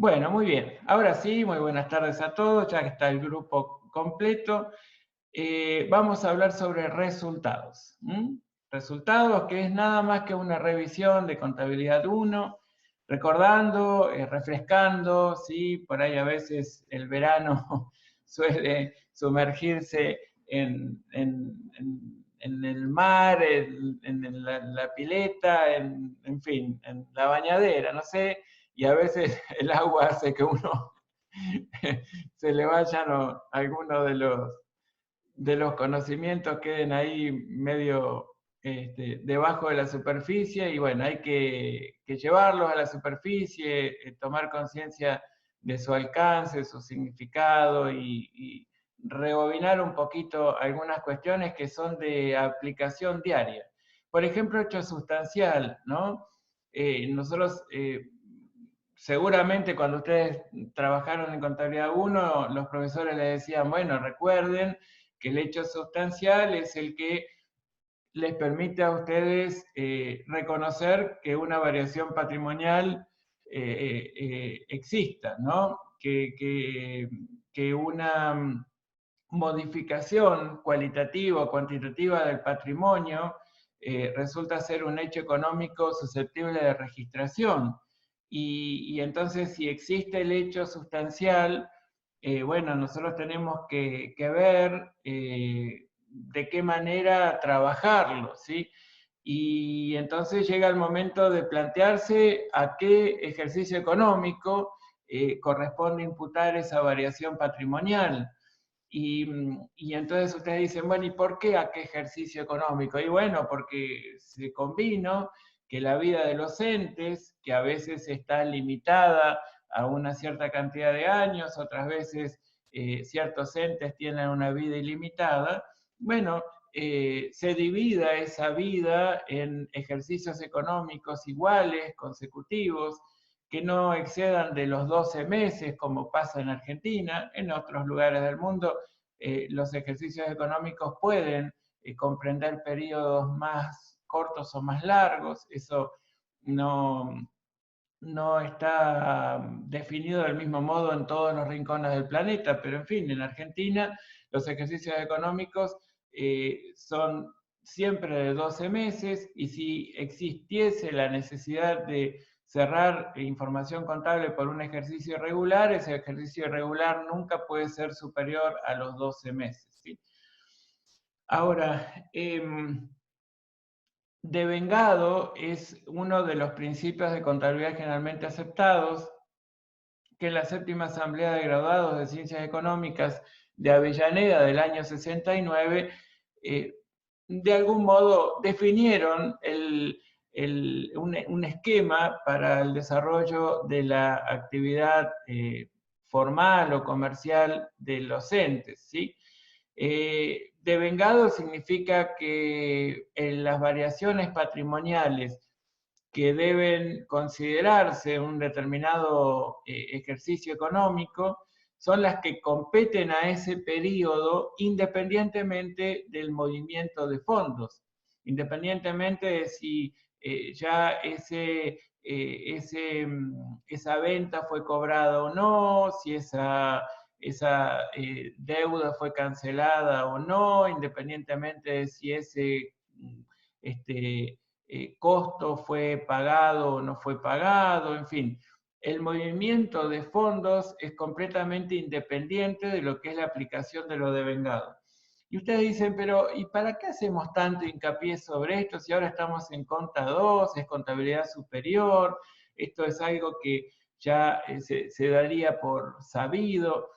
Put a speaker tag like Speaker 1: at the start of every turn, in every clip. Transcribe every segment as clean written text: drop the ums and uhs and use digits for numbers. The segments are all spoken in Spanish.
Speaker 1: Bueno, muy bien. Ahora sí, muy buenas tardes a todos, ya que está el grupo completo. Vamos a hablar sobre resultados. Resultados, que es nada más que una revisión de contabilidad 1, recordando, refrescando, ¿sí? Por ahí a veces el verano suele sumergirse en el mar, en la pileta, en fin, en la bañadera, no sé, y a veces el agua hace que uno se le vayan algunos de los conocimientos, queden ahí medio debajo de la superficie, y bueno, hay que llevarlos a la superficie, tomar conciencia de su alcance, su significado, y rebobinar un poquito algunas cuestiones que son de aplicación diaria. Por ejemplo, hecho sustancial, ¿no? Nosotros seguramente cuando ustedes trabajaron en Contabilidad 1, los profesores les decían, bueno, recuerden que el hecho sustancial es el que les permite a ustedes reconocer que una variación patrimonial exista, ¿no? Que una modificación cualitativa o cuantitativa del patrimonio resulta ser un hecho económico susceptible de registración. Y entonces, si existe el hecho sustancial, bueno, nosotros tenemos que ver de qué manera trabajarlo, ¿sí? Y entonces llega el momento de plantearse a qué ejercicio económico corresponde imputar esa variación patrimonial. Y entonces ustedes dicen, bueno, ¿y por qué a qué ejercicio económico? Y bueno, porque se convino que la vida de los entes, que a veces está limitada a una cierta cantidad de años, otras veces ciertos entes tienen una vida ilimitada, bueno, se divida esa vida en ejercicios económicos iguales, consecutivos, que no excedan de los 12 meses, como pasa en Argentina. En otros lugares del mundo los ejercicios económicos pueden comprender periodos más cortos o más largos. Eso no, no está definido del mismo modo en todos los rincones del planeta, pero en fin, en Argentina los ejercicios económicos son siempre de 12 meses, y si existiese la necesidad de cerrar información contable por un ejercicio irregular, ese ejercicio irregular nunca puede ser superior a los 12 meses, ¿sí? Ahora, devengado es uno de los principios de contabilidad generalmente aceptados, que en la séptima Asamblea de Graduados de Ciencias Económicas de Avellaneda del año 69, de algún modo definieron un esquema para el desarrollo de la actividad formal o comercial de los entes, ¿sí? Devengado significa que en las variaciones patrimoniales que deben considerarse en un determinado ejercicio económico son las que competen a ese periodo independientemente del movimiento de fondos, independientemente de si ya esa venta fue cobrada o no, si esa deuda fue cancelada o no, independientemente de si ese costo fue pagado o no fue pagado, en fin. El movimiento de fondos es completamente independiente de lo que es la aplicación de lo devengado. Y ustedes dicen, pero ¿y para qué hacemos tanto hincapié sobre esto si ahora estamos en Conta 2, es contabilidad superior, esto es algo que ya se daría por sabido?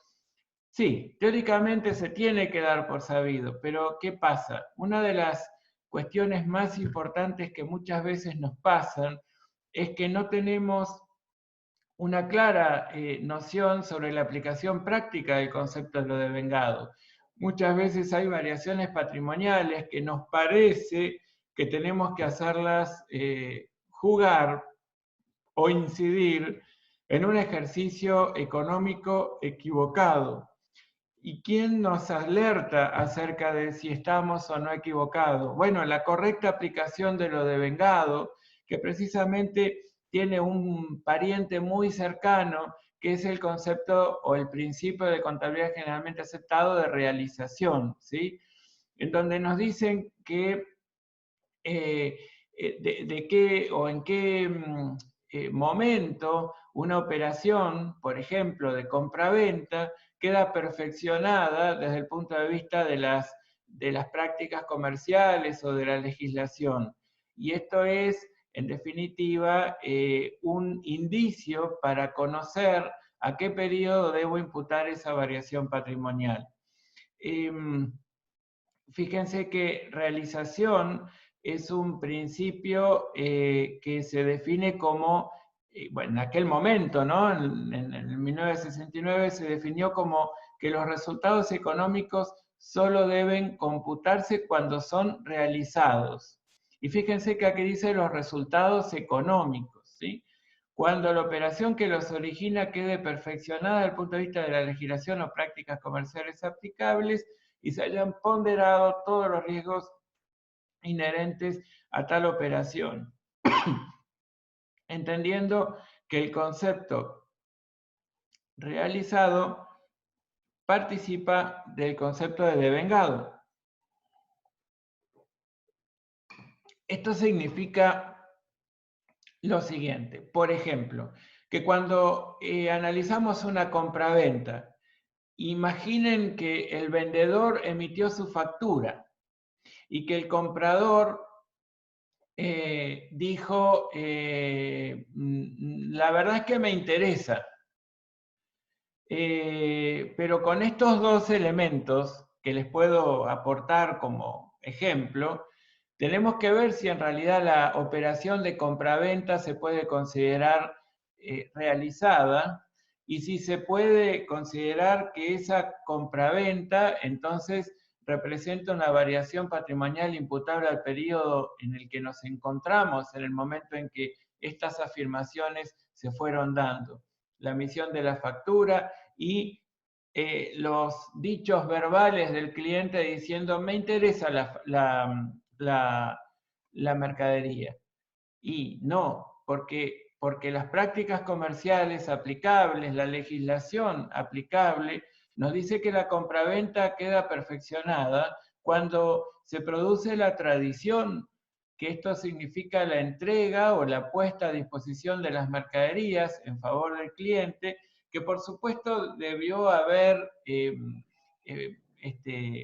Speaker 1: Sí, teóricamente se tiene que dar por sabido, pero ¿qué pasa? Una de las cuestiones más importantes que muchas veces nos pasan es que no tenemos una clara noción sobre la aplicación práctica del concepto de lo devengado. Muchas veces hay variaciones patrimoniales que nos parece que tenemos que hacerlas jugar o incidir en un ejercicio económico equivocado. ¿Y quién nos alerta acerca de si estamos o no equivocados? Bueno, la correcta aplicación de lo devengado, que precisamente tiene un pariente muy cercano, que es el concepto o el principio de contabilidad generalmente aceptado de realización, ¿sí? En donde nos dicen que de qué o en qué momento una operación, por ejemplo, de compra-venta, queda perfeccionada desde el punto de vista de las prácticas comerciales o de la legislación. Y esto es, en definitiva, un indicio para conocer a qué periodo debo imputar esa variación patrimonial. Fíjense que realización es un principio que se define como, bueno, en aquel momento, ¿no? En 1969 se definió como que los resultados económicos solo deben computarse cuando son realizados. Y fíjense que aquí dice los resultados económicos, ¿sí? Cuando la operación que los origina quede perfeccionada desde el punto de vista de la legislación o prácticas comerciales aplicables y se hayan ponderado todos los riesgos inherentes a tal operación, entendiendo que el concepto realizado participa del concepto de devengado. Esto significa lo siguiente, por ejemplo, que cuando analizamos una compraventa, imaginen que el vendedor emitió su factura y que el comprador dijo, la verdad es que me interesa, pero con estos dos elementos que les puedo aportar como ejemplo, tenemos que ver si en realidad la operación de compraventa se puede considerar realizada y si se puede considerar que esa compraventa entonces representa una variación patrimonial imputable al periodo en el que nos encontramos, en el momento en que estas afirmaciones se fueron dando. La emisión de la factura y los dichos verbales del cliente diciendo me interesa la mercadería. Y no, porque las prácticas comerciales aplicables, la legislación aplicable, nos dice que la compraventa queda perfeccionada cuando se produce la tradición, que esto significa la entrega o la puesta a disposición de las mercaderías en favor del cliente, que por supuesto debió haber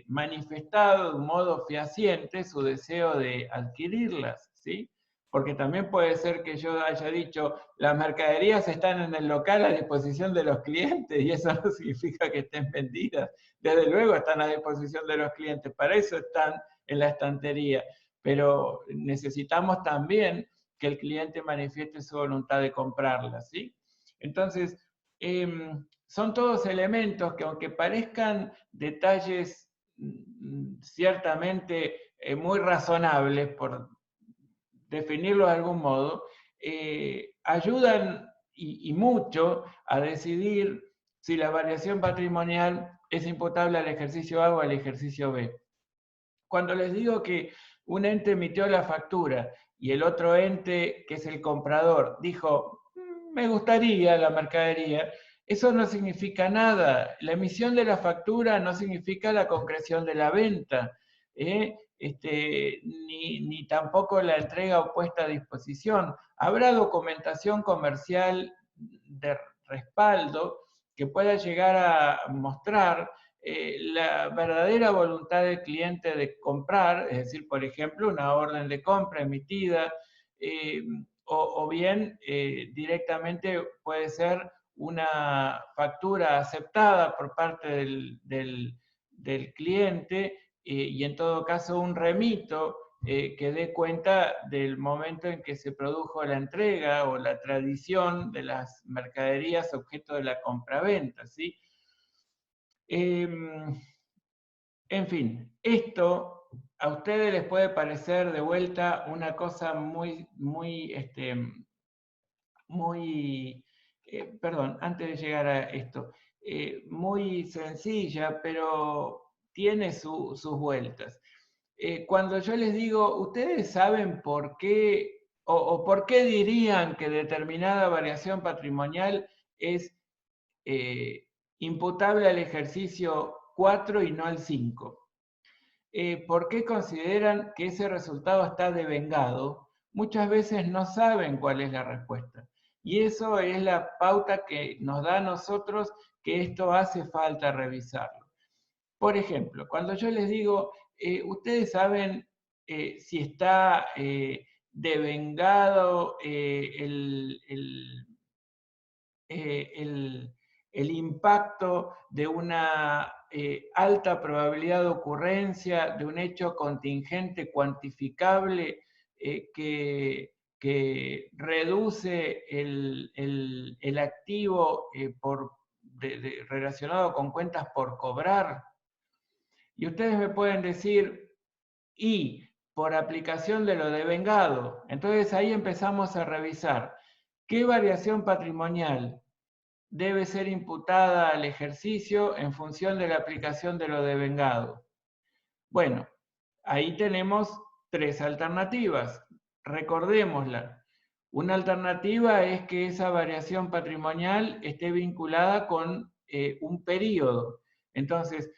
Speaker 1: manifestado de un modo fehaciente su deseo de adquirirlas, ¿sí? Porque también puede ser que yo haya dicho, las mercaderías están en el local a disposición de los clientes y eso no significa que estén vendidas. Desde luego están a disposición de los clientes, para eso están en la estantería. Pero necesitamos también que el cliente manifieste su voluntad de comprarlas, ¿sí? Entonces, son todos elementos que aunque parezcan detalles ciertamente muy razonables, por definirlo de algún modo, ayudan y mucho a decidir si la variación patrimonial es imputable al ejercicio A o al ejercicio B. Cuando les digo que un ente emitió la factura y el otro ente, que es el comprador, dijo, me gustaría la mercadería, eso no significa nada. La emisión de la factura no significa la concreción de la venta, ni tampoco la entrega o puesta a disposición. Habrá documentación comercial de respaldo que pueda llegar a mostrar la verdadera voluntad del cliente de comprar, es decir, por ejemplo, una orden de compra emitida, o bien directamente puede ser una factura aceptada por parte del cliente y en todo caso un remito que dé cuenta del momento en que se produjo la entrega o la tradición de las mercaderías objeto de la compraventa, ¿sí? En fin, esto a ustedes les puede parecer de vuelta una cosa perdón, antes de llegar a esto, muy sencilla, pero tiene sus vueltas. Cuando yo les digo, ¿ustedes saben por qué o por qué dirían que determinada variación patrimonial es imputable al ejercicio 4 y no al 5. ¿Por qué consideran que ese resultado está devengado? Muchas veces no saben cuál es la respuesta. Y eso es la pauta que nos da a nosotros que esto hace falta revisarlo. Por ejemplo, cuando yo les digo, ustedes saben si está devengado el impacto de una alta probabilidad de ocurrencia de un hecho contingente cuantificable que reduce el activo relacionado con cuentas por cobrar. Y ustedes me pueden decir, y por aplicación de lo devengado. Entonces ahí empezamos a revisar qué variación patrimonial debe ser imputada al ejercicio en función de la aplicación de lo devengado. Bueno, ahí tenemos tres alternativas. Recordémosla. Una alternativa es que esa variación patrimonial esté vinculada con un periodo. Entonces,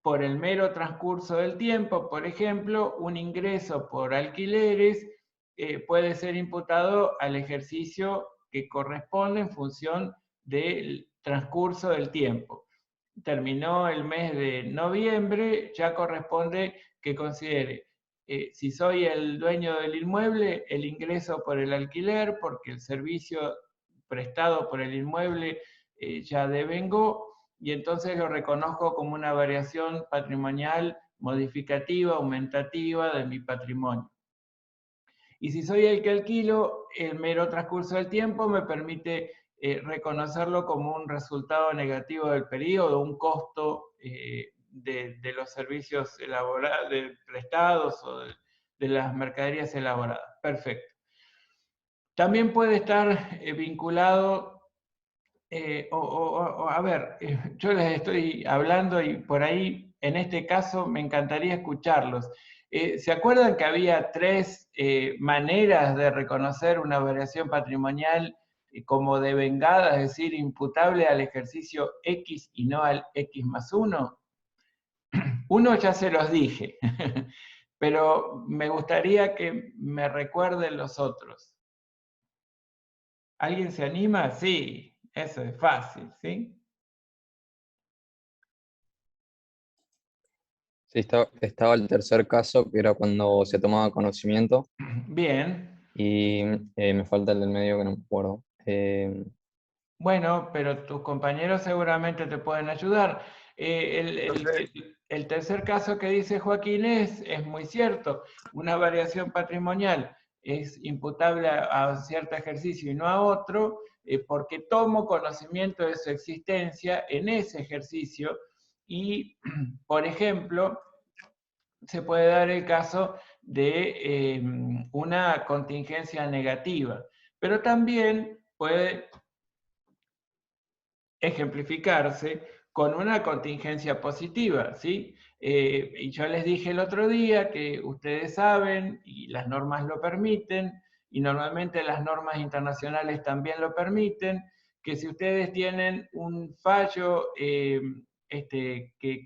Speaker 1: por el mero transcurso del tiempo, por ejemplo, un ingreso por alquileres puede ser imputado al ejercicio que corresponde en función del transcurso del tiempo. Terminó el mes de noviembre, ya corresponde que considere, si soy el dueño del inmueble, el ingreso por el alquiler, porque el servicio prestado por el inmueble ya devengó, y entonces lo reconozco como una variación patrimonial modificativa, aumentativa de mi patrimonio. Y si soy el que alquilo, el mero transcurso del tiempo me permite reconocerlo como un resultado negativo del periodo, un costo de los servicios prestados o de las mercaderías elaboradas. Perfecto. También puede estar vinculado a ver, yo les estoy hablando y por ahí, en este caso, me encantaría escucharlos. ¿Se acuerdan que había tres maneras de reconocer una variación patrimonial como devengada, es decir, imputable al ejercicio X y no al X más 1? Uno ya se los dije, pero me gustaría que me recuerden los otros. ¿Alguien se anima? Sí, eso es fácil, ¿sí?
Speaker 2: Sí, estaba el tercer caso, que era cuando se tomaba conocimiento,
Speaker 1: Bien.
Speaker 2: y me falta el del medio que no me acuerdo.
Speaker 1: Bueno, pero tus compañeros seguramente te pueden ayudar. El tercer caso que dice Joaquín es muy cierto. Una variación patrimonial es imputable a cierto ejercicio y no a otro, porque tomo conocimiento de su existencia en ese ejercicio y, por ejemplo, se puede dar el caso de una contingencia negativa, pero también puede ejemplificarse con una contingencia positiva, ¿sí? Y yo les dije el otro día que ustedes saben, y las normas lo permiten, y normalmente las normas internacionales también lo permiten, que si ustedes tienen un fallo que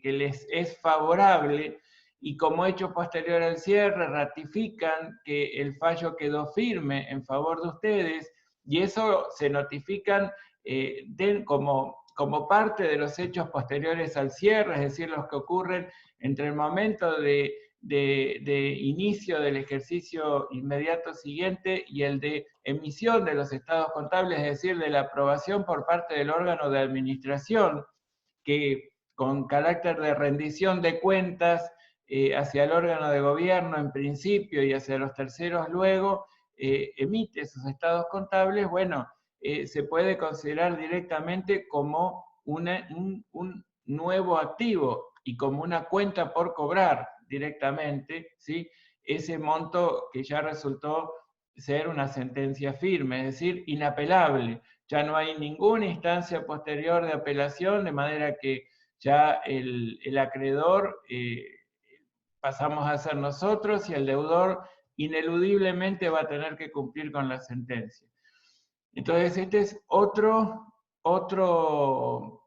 Speaker 1: les es favorable, y como hecho posterior al cierre ratifican que el fallo quedó firme en favor de ustedes, y eso se notifican como parte de los hechos posteriores al cierre, es decir, los que ocurren entre el momento de inicio del ejercicio inmediato siguiente y el de emisión de los estados contables, es decir, de la aprobación por parte del órgano de administración, que con carácter de rendición de cuentas hacia el órgano de gobierno en principio y hacia los terceros luego, emite esos estados contables. Bueno, se puede considerar directamente como un nuevo activo y como una cuenta por cobrar directamente, ¿sí? Ese monto que ya resultó ser una sentencia firme, es decir, inapelable. Ya no hay ninguna instancia posterior de apelación, de manera que ya el acreedor pasamos a ser nosotros y el deudor ineludiblemente va a tener que cumplir con la sentencia. Entonces, este es otro otro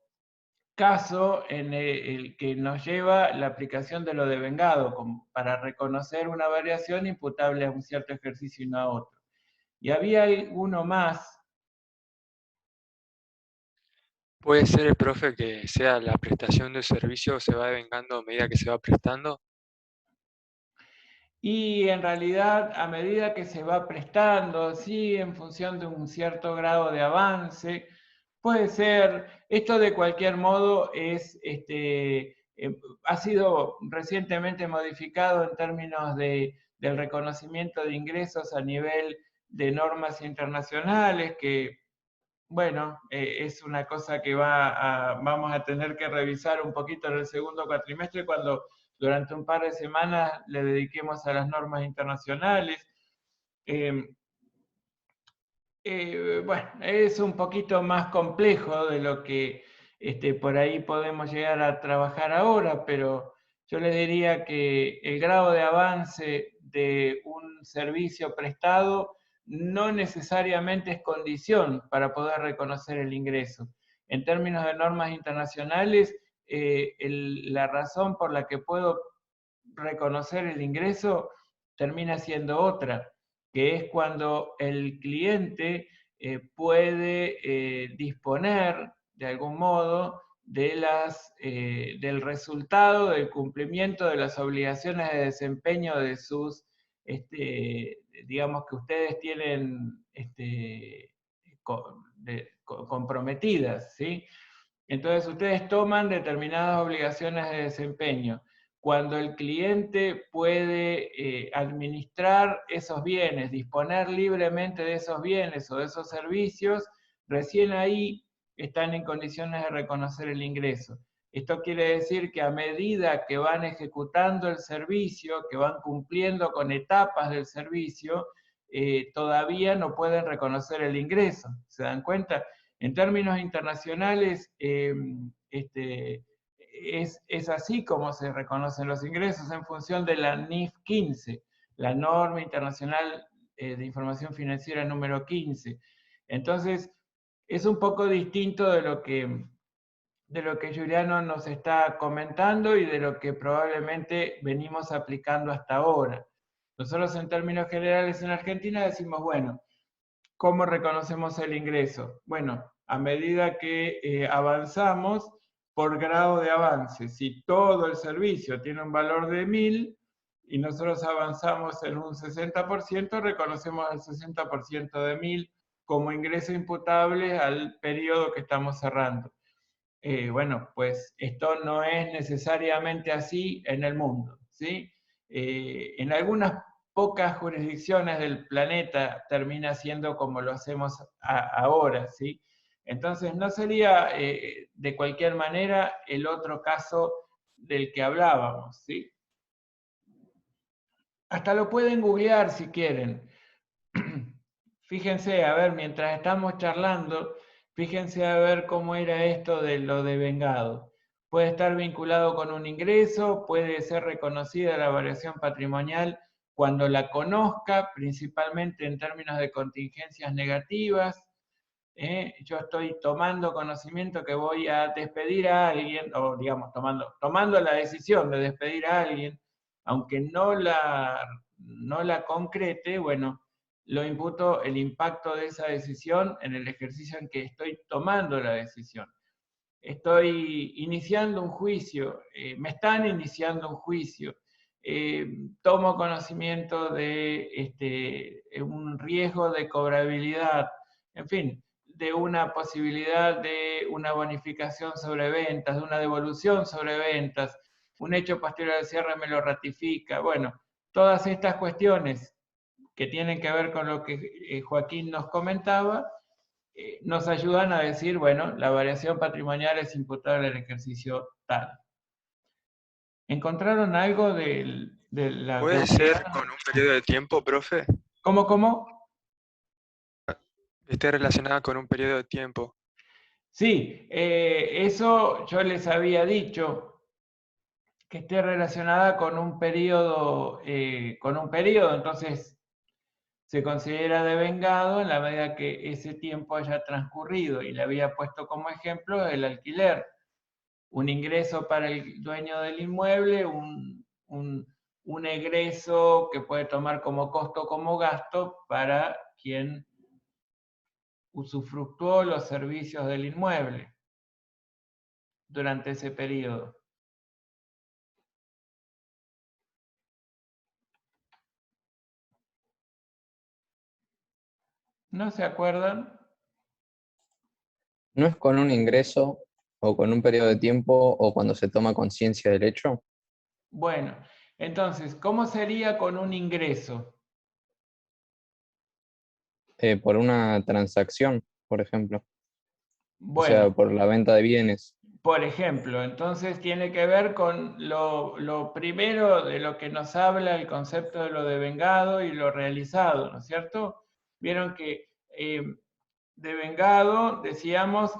Speaker 1: caso en el que nos lleva la aplicación de lo devengado, para reconocer una variación imputable a un cierto ejercicio y no a otro. Y había uno más.
Speaker 3: ¿Puede ser el profe que sea la prestación de servicio se va devengando a medida que se va prestando?
Speaker 1: Y en realidad, a medida que se va prestando, sí, en función de un cierto grado de avance, puede ser, esto de cualquier modo ha sido recientemente modificado en términos del reconocimiento de ingresos a nivel de normas internacionales, que, bueno, es una cosa que vamos a tener que revisar un poquito en el segundo cuatrimestre cuando durante un par de semanas le dediquemos a las normas internacionales. Bueno, es un poquito más complejo de lo que por ahí podemos llegar a trabajar ahora, pero yo les diría que el grado de avance de un servicio prestado no necesariamente es condición para poder reconocer el ingreso. En términos de normas internacionales, la razón por la que puedo reconocer el ingreso termina siendo otra, que es cuando el cliente puede disponer de algún modo del resultado del cumplimiento de las obligaciones de desempeño de sus, digamos que ustedes tienen comprometidas, ¿sí? Entonces ustedes toman determinadas obligaciones de desempeño. Cuando el cliente puede administrar esos bienes, disponer libremente de esos bienes o de esos servicios, recién ahí están en condiciones de reconocer el ingreso. Esto quiere decir que a medida que van ejecutando el servicio, que van cumpliendo con etapas del servicio, todavía no pueden reconocer el ingreso. ¿Se dan cuenta? En términos internacionales, es así como se reconocen los ingresos en función de la NIF 15, la norma internacional de información financiera número 15. Entonces, es un poco distinto de lo que Juliano nos está comentando y de lo que probablemente venimos aplicando hasta ahora. Nosotros en términos generales en Argentina decimos, bueno, ¿cómo reconocemos el ingreso? Bueno, a medida que avanzamos por grado de avance. Si todo el servicio tiene un valor de 1000 y nosotros avanzamos en un 60%, reconocemos el 60% de 1000 como ingreso imputable al periodo que estamos cerrando. Bueno, pues esto no es necesariamente así en el mundo, ¿sí? En algunas pocas jurisdicciones del planeta termina siendo como lo hacemos ahora, ¿sí? Entonces no sería de cualquier manera el otro caso del que hablábamos, ¿sí? Hasta lo pueden googlear si quieren. Fíjense, a ver, mientras estamos charlando, fíjense a ver cómo era esto de lo devengado. Puede estar vinculado con un ingreso, puede ser reconocida la variación patrimonial cuando la conozca, principalmente en términos de contingencias negativas. Yo estoy tomando conocimiento que voy a despedir a alguien, o digamos, tomando la decisión de despedir a alguien, aunque no la concrete, bueno, lo imputo el impacto de esa decisión en el ejercicio en que estoy tomando la decisión. Estoy iniciando un juicio, me están iniciando un juicio, tomo conocimiento de un riesgo de cobrabilidad, en fin, de una posibilidad de una bonificación sobre ventas, de una devolución sobre ventas, un hecho posterior al cierre me lo ratifica. Bueno, todas estas cuestiones que tienen que ver con lo que Joaquín nos comentaba, nos ayudan a decir, bueno, la variación patrimonial es imputable al ejercicio tal. ¿Encontraron algo de la...
Speaker 3: ¿Puede ser con un periodo de tiempo, profe?
Speaker 1: ¿Cómo?
Speaker 3: Esté relacionada con un periodo de tiempo.
Speaker 1: Sí, eso yo les había dicho, que esté relacionada con un periodo, entonces se considera devengado en la medida que ese tiempo haya transcurrido, y le había puesto como ejemplo el alquiler. Un ingreso para el dueño del inmueble, un egreso que puede tomar como costo, como gasto, para quien usufructuó los servicios del inmueble durante ese periodo. ¿No se acuerdan?
Speaker 2: ¿No es con un ingreso o con un periodo de tiempo o cuando se toma conciencia del hecho?
Speaker 1: Bueno, entonces, ¿cómo sería con un ingreso?
Speaker 2: Por una transacción, por ejemplo. O sea,
Speaker 1: Bueno,
Speaker 2: por la venta de bienes.
Speaker 1: por ejemplo, entonces tiene que ver con lo primero de lo que nos habla el concepto de lo devengado y lo realizado, ¿no es cierto? Vieron que devengado, decíamos,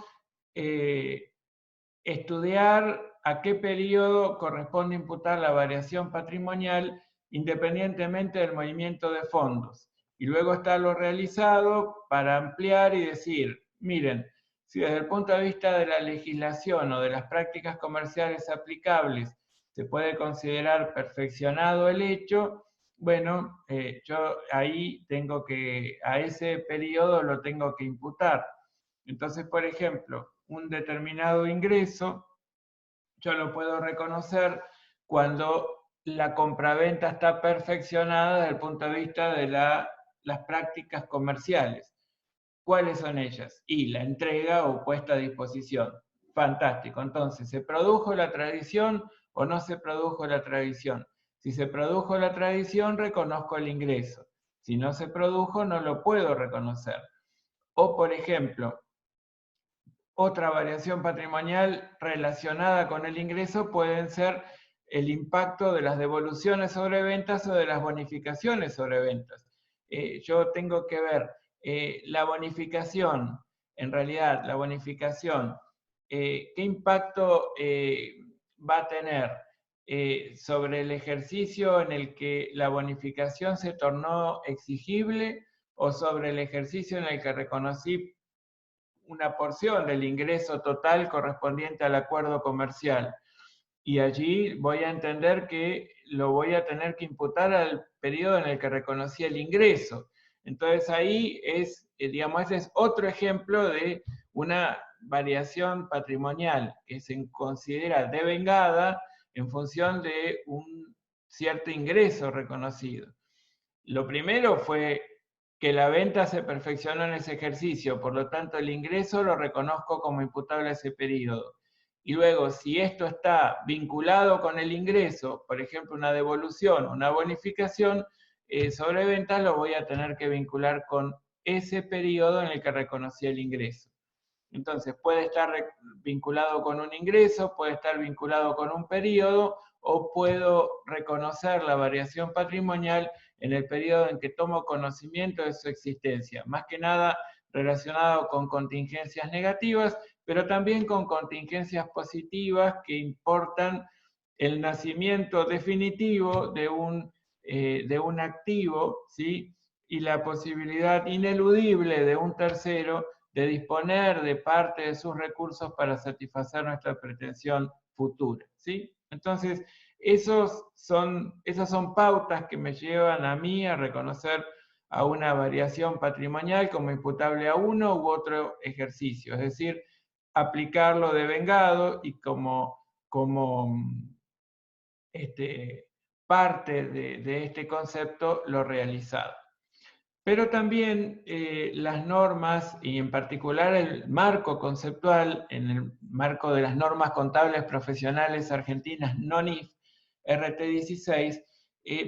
Speaker 1: estudiar a qué periodo corresponde imputar la variación patrimonial independientemente del movimiento de fondos. Y luego está lo realizado para ampliar y decir, miren, si desde el punto de vista de la legislación o de las prácticas comerciales aplicables se puede considerar perfeccionado el hecho, bueno, yo ahí tengo que, a ese periodo lo tengo que imputar. Entonces, por ejemplo, un determinado ingreso, yo lo puedo reconocer cuando la compraventa está perfeccionada desde el punto de vista de las prácticas comerciales. ¿Cuáles son ellas? Y la entrega o puesta a disposición. Fantástico. Entonces, ¿se produjo la tradición o no se produjo la tradición? Si se produjo la tradición, reconozco el ingreso. Si no se produjo, no lo puedo reconocer. O, por ejemplo, otra variación patrimonial relacionada con el ingreso pueden ser el impacto de las devoluciones sobre ventas o de las bonificaciones sobre ventas. Yo tengo que ver la bonificación, en realidad la bonificación, qué impacto va a tener sobre el ejercicio en el que la bonificación se tornó exigible o sobre el ejercicio en el que reconocí una porción del ingreso total correspondiente al acuerdo comercial. Y allí voy a entender que lo voy a tener que imputar al periodo en el que reconocí el ingreso. Entonces ahí es, digamos, ese es otro ejemplo de una variación patrimonial que se considera devengada en función de un cierto ingreso reconocido. Lo primero fue que la venta se perfeccionó en ese ejercicio, por lo tanto el ingreso lo reconozco como imputable a ese periodo. Y luego, si esto está vinculado con el ingreso, por ejemplo, una devolución, una bonificación sobre ventas, lo voy a tener que vincular con ese periodo en el que reconocí el ingreso. Entonces, puede estar vinculado con un ingreso, puede estar vinculado con un periodo, o puedo reconocer la variación patrimonial en el periodo en que tomo conocimiento de su existencia, más que nada relacionado con contingencias negativas, pero también con contingencias positivas que importan el nacimiento definitivo de un activo, ¿sí? Y la posibilidad ineludible de un tercero de disponer de parte de sus recursos para satisfacer nuestra pretensión futura, ¿sí? Entonces, esas son pautas que me llevan a mí a reconocer a una variación patrimonial como imputable a uno u otro ejercicio, es decir, aplicarlo devengado y como parte de este concepto lo realizado. Pero también las normas, y en particular el marco conceptual, en el marco de las normas contables profesionales argentinas NONIF RT16,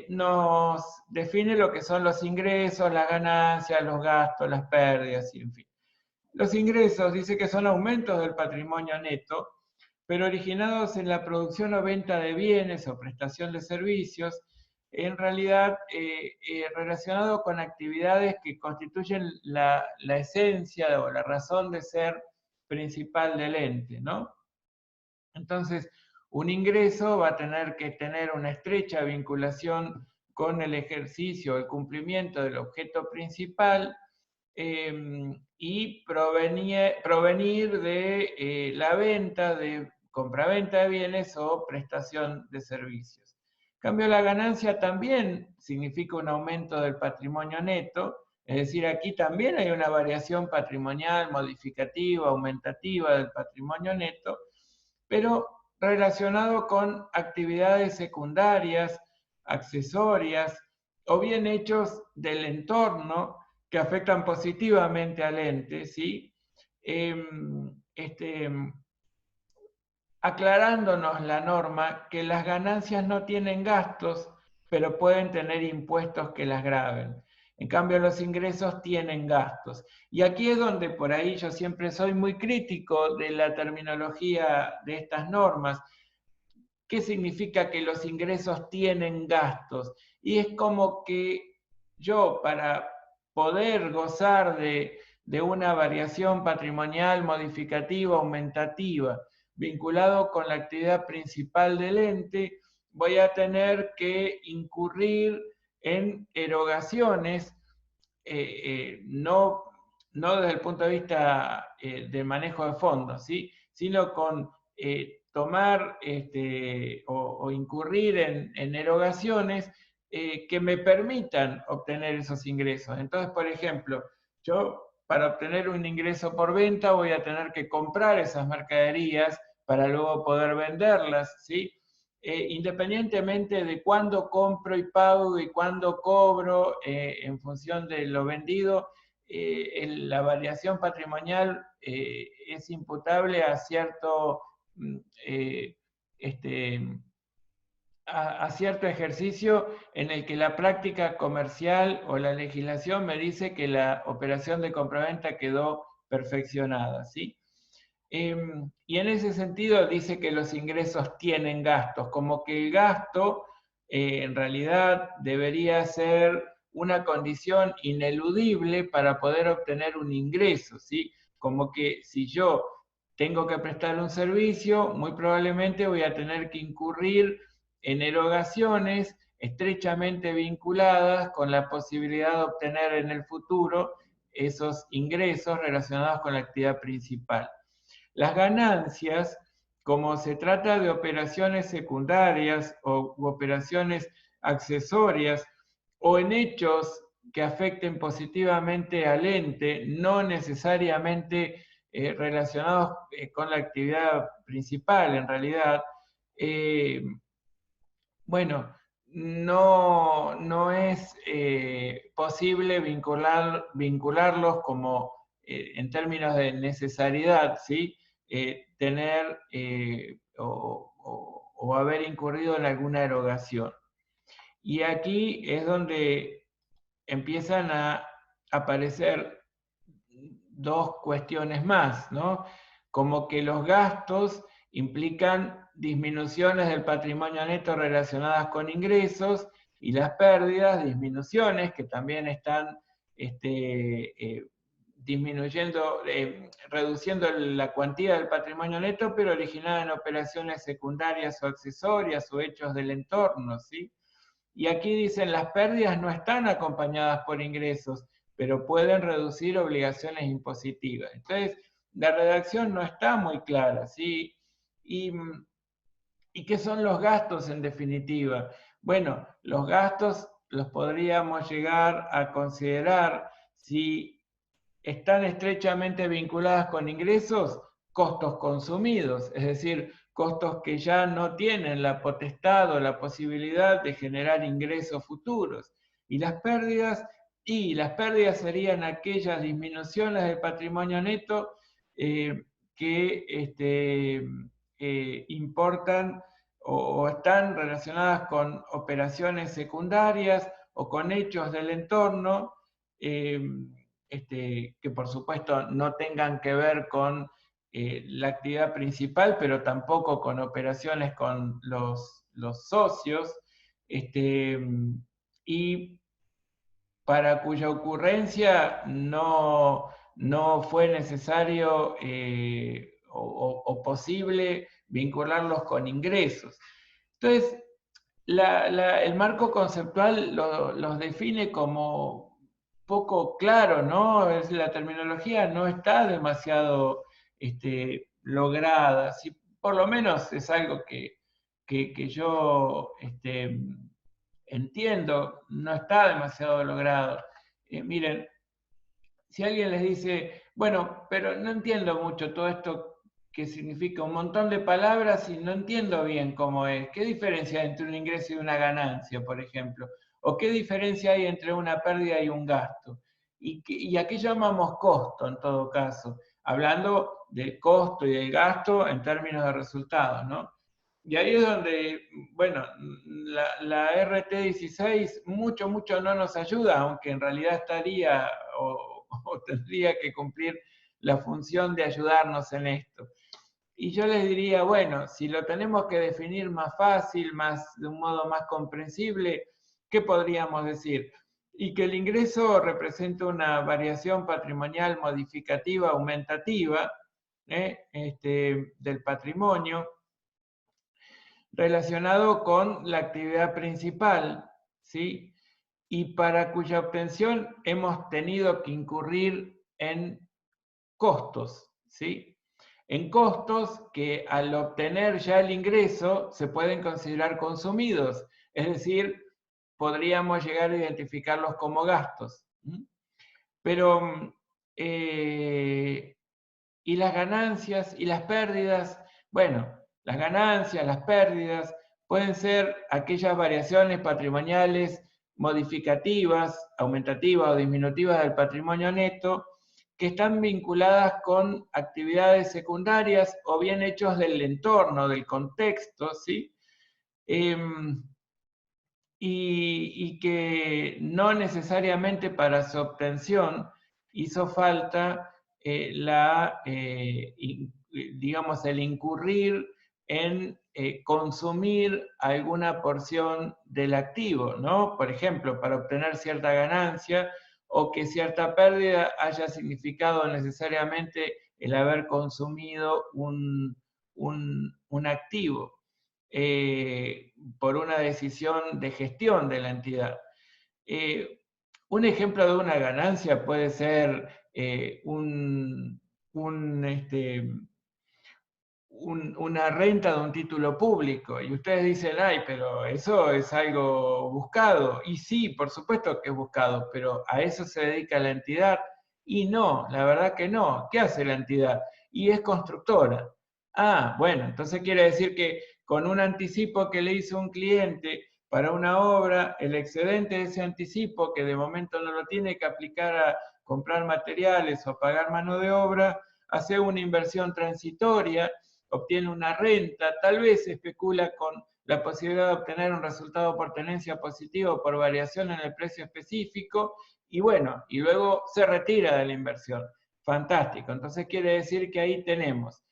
Speaker 1: nos define lo que son los ingresos, las ganancias, los gastos, las pérdidas, y en fin. Los ingresos dice que son aumentos del patrimonio neto, pero originados en la producción o venta de bienes o prestación de servicios, en realidad relacionado con actividades que constituyen la esencia o la razón de ser principal del ente, ¿no? Entonces, un ingreso va a tener que tener una estrecha vinculación con el ejercicio, el cumplimiento del objeto principal, y provenir de la venta, de compraventa de bienes o prestación de servicios. En cambio, la ganancia también significa un aumento del patrimonio neto, es decir, aquí también hay una variación patrimonial, modificativa, aumentativa del patrimonio neto, pero relacionado con actividades secundarias, accesorias, o bien hechos del entorno que afectan positivamente al ente, ¿sí? Aclarándonos la norma que las ganancias no tienen gastos, pero pueden tener impuestos que las graven. En cambio, los ingresos tienen gastos. Y aquí es donde por ahí yo siempre soy muy crítico de la terminología de estas normas. ¿Qué significa que los ingresos tienen gastos? Y es como que yo, para poder gozar de una variación patrimonial modificativa, aumentativa, vinculado con la actividad principal del ente, voy a tener que incurrir en erogaciones, no desde el punto de vista del manejo de fondos, ¿sí? Sino con tomar o incurrir en erogaciones que me permitan obtener esos ingresos. Entonces, por ejemplo, yo para obtener un ingreso por venta voy a tener que comprar esas mercaderías para luego poder venderlas, ¿sí? Independientemente de cuándo compro y pago y cuándo cobro en función de lo vendido, la variación patrimonial es imputable a cierto a cierto ejercicio en el que la práctica comercial o la legislación me dice que la operación de compraventa quedó perfeccionada, ¿sí? Y en ese sentido dice que los ingresos tienen gastos, como que el gasto en realidad debería ser una condición ineludible para poder obtener un ingreso, ¿sí? Como que si yo tengo que prestar un servicio, muy probablemente voy a tener que incurrir en erogaciones estrechamente vinculadas con la posibilidad de obtener en el futuro esos ingresos relacionados con la actividad principal. Las ganancias, como se trata de operaciones secundarias o operaciones accesorias o en hechos que afecten positivamente al ente, no necesariamente relacionados con la actividad principal en realidad, bueno, no es posible vincularlos como en términos de necesariedad, ¿sí? Tener o haber incurrido en alguna erogación. Y aquí es donde empiezan a aparecer dos cuestiones más, ¿no? Como que los gastos implican disminuciones del patrimonio neto relacionadas con ingresos y las pérdidas, disminuciones que también están disminuyendo, reduciendo la cuantía del patrimonio neto, pero originada en operaciones secundarias o accesorias o hechos del entorno, ¿sí? Y aquí dicen, las pérdidas no están acompañadas por ingresos, pero pueden reducir obligaciones impositivas. Entonces, la redacción no está muy clara, ¿sí? ¿Y qué son los gastos en definitiva? Bueno, los gastos los podríamos llegar a considerar si están estrechamente vinculadas con ingresos, costos consumidos, es decir, costos que ya no tienen la potestad o la posibilidad de generar ingresos futuros. Y las pérdidas serían aquellas disminuciones del patrimonio neto que importan o están relacionadas con operaciones secundarias o con hechos del entorno, que por supuesto no tengan que ver con la actividad principal, pero tampoco con operaciones con los socios, y para cuya ocurrencia no fue necesario o posible vincularlos con ingresos. Entonces, el marco conceptual los define como poco claro, ¿no? La terminología no está demasiado lograda. Si, por lo menos es algo que yo entiendo, no está demasiado logrado. Miren, si alguien les dice, bueno, pero no entiendo mucho todo esto que significa un montón de palabras y no entiendo bien cómo es. ¿Qué diferencia hay entre un ingreso y una ganancia, por ejemplo? ¿O qué diferencia hay entre una pérdida y un gasto? ¿Y a qué llamamos costo en todo caso? Hablando del costo y del gasto en términos de resultados, ¿no? Y ahí es donde, bueno, la RT16 mucho no nos ayuda, aunque en realidad estaría o tendría que cumplir la función de ayudarnos en esto. Y yo les diría, bueno, si lo tenemos que definir más fácil, de un modo más comprensible, ¿qué podríamos decir? Y que el ingreso representa una variación patrimonial modificativa, aumentativa, del patrimonio, relacionado con la actividad principal, ¿sí? Y para cuya obtención hemos tenido que incurrir en costos, ¿sí? En costos que al obtener ya el ingreso se pueden considerar consumidos, es decir, podríamos llegar a identificarlos como gastos. Pero, ¿y las ganancias y las pérdidas? Bueno, las ganancias, las pérdidas pueden ser aquellas variaciones patrimoniales modificativas, aumentativas o disminutivas del patrimonio neto que están vinculadas con actividades secundarias o bien hechos del entorno, del contexto, ¿sí? Y que no necesariamente para su obtención hizo falta digamos, el incurrir en consumir alguna porción del activo, ¿no? Por ejemplo, para obtener cierta ganancia o que cierta pérdida haya significado necesariamente el haber consumido un activo. Por una decisión de gestión de la entidad. Un ejemplo de una ganancia puede ser una renta de un título público. Y ustedes dicen, ay, pero eso es algo buscado. Y sí, por supuesto que es buscado, pero ¿a eso se dedica la entidad? Y no, la verdad que no. ¿Qué hace la entidad? Y es constructora. Ah, bueno, entonces quiere decir que con un anticipo que le hizo un cliente para una obra, el excedente de ese anticipo, que de momento no lo tiene que aplicar a comprar materiales o pagar mano de obra, hace una inversión transitoria, obtiene una renta, tal vez especula con la posibilidad de obtener un resultado por tenencia positivo por variación en el precio específico, y bueno, y luego se retira de la inversión. Fantástico, entonces quiere decir que ahí tenemos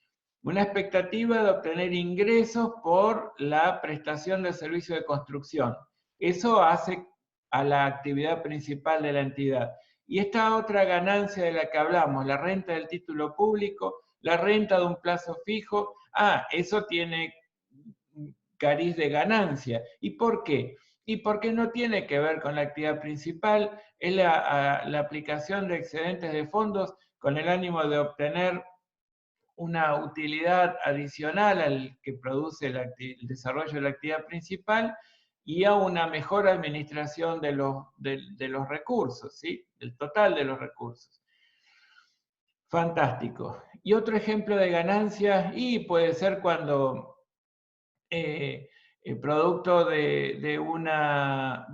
Speaker 1: una expectativa de obtener ingresos por la prestación del servicio de construcción. Eso hace a la actividad principal de la entidad. Y esta otra ganancia de la que hablamos, la renta del título público, la renta de un plazo fijo, eso tiene cariz de ganancia. ¿Y por qué? Y porque no tiene que ver con la actividad principal, es la aplicación de excedentes de fondos con el ánimo de obtener una utilidad adicional al que produce el desarrollo de la actividad principal y a una mejor administración de los recursos, ¿sí? Del total de los recursos. Fantástico. Y otro ejemplo de ganancia, y puede ser cuando el producto de una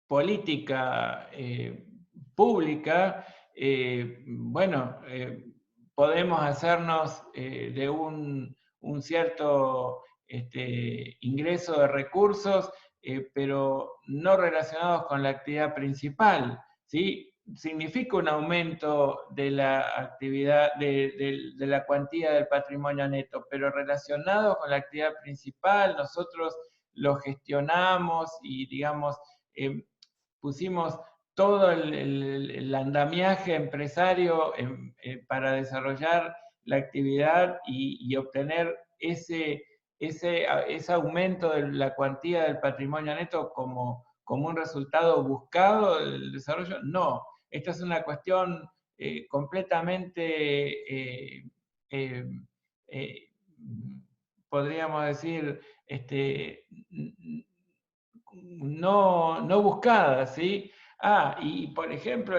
Speaker 1: política pública, bueno, podemos hacernos de un cierto ingreso de recursos, pero no relacionados con la actividad principal, ¿sí? Significa un aumento de la actividad, de la cuantía del patrimonio neto, pero relacionado con la actividad principal, nosotros lo gestionamos y, digamos, pusimos todo el andamiaje empresario para desarrollar la actividad y obtener ese aumento de la cuantía del patrimonio neto como un resultado buscado del desarrollo. No, esta es una cuestión completamente, podríamos decir, no buscada, ¿sí? Y por ejemplo,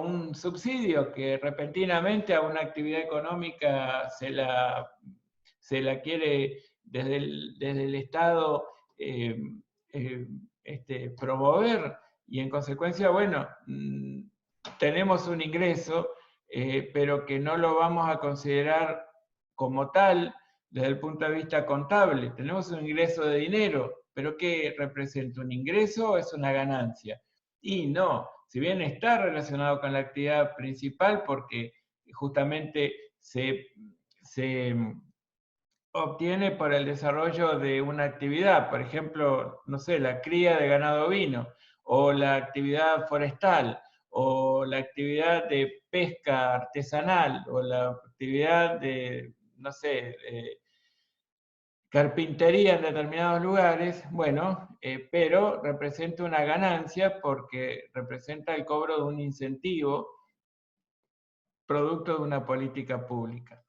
Speaker 1: un subsidio que repentinamente a una actividad económica se la quiere desde el Estado promover, y en consecuencia, tenemos un ingreso, pero que no lo vamos a considerar como tal desde el punto de vista contable. Tenemos un ingreso de dinero, pero ¿qué representa? ¿Un ingreso o es una ganancia? Y no, si bien está relacionado con la actividad principal, porque justamente se obtiene por el desarrollo de una actividad, por ejemplo, no sé, la cría de ganado ovino, o la actividad forestal, o la actividad de pesca artesanal, o la actividad de, no sé, carpintería en determinados lugares, pero representa una ganancia porque representa el cobro de un incentivo producto de una política pública.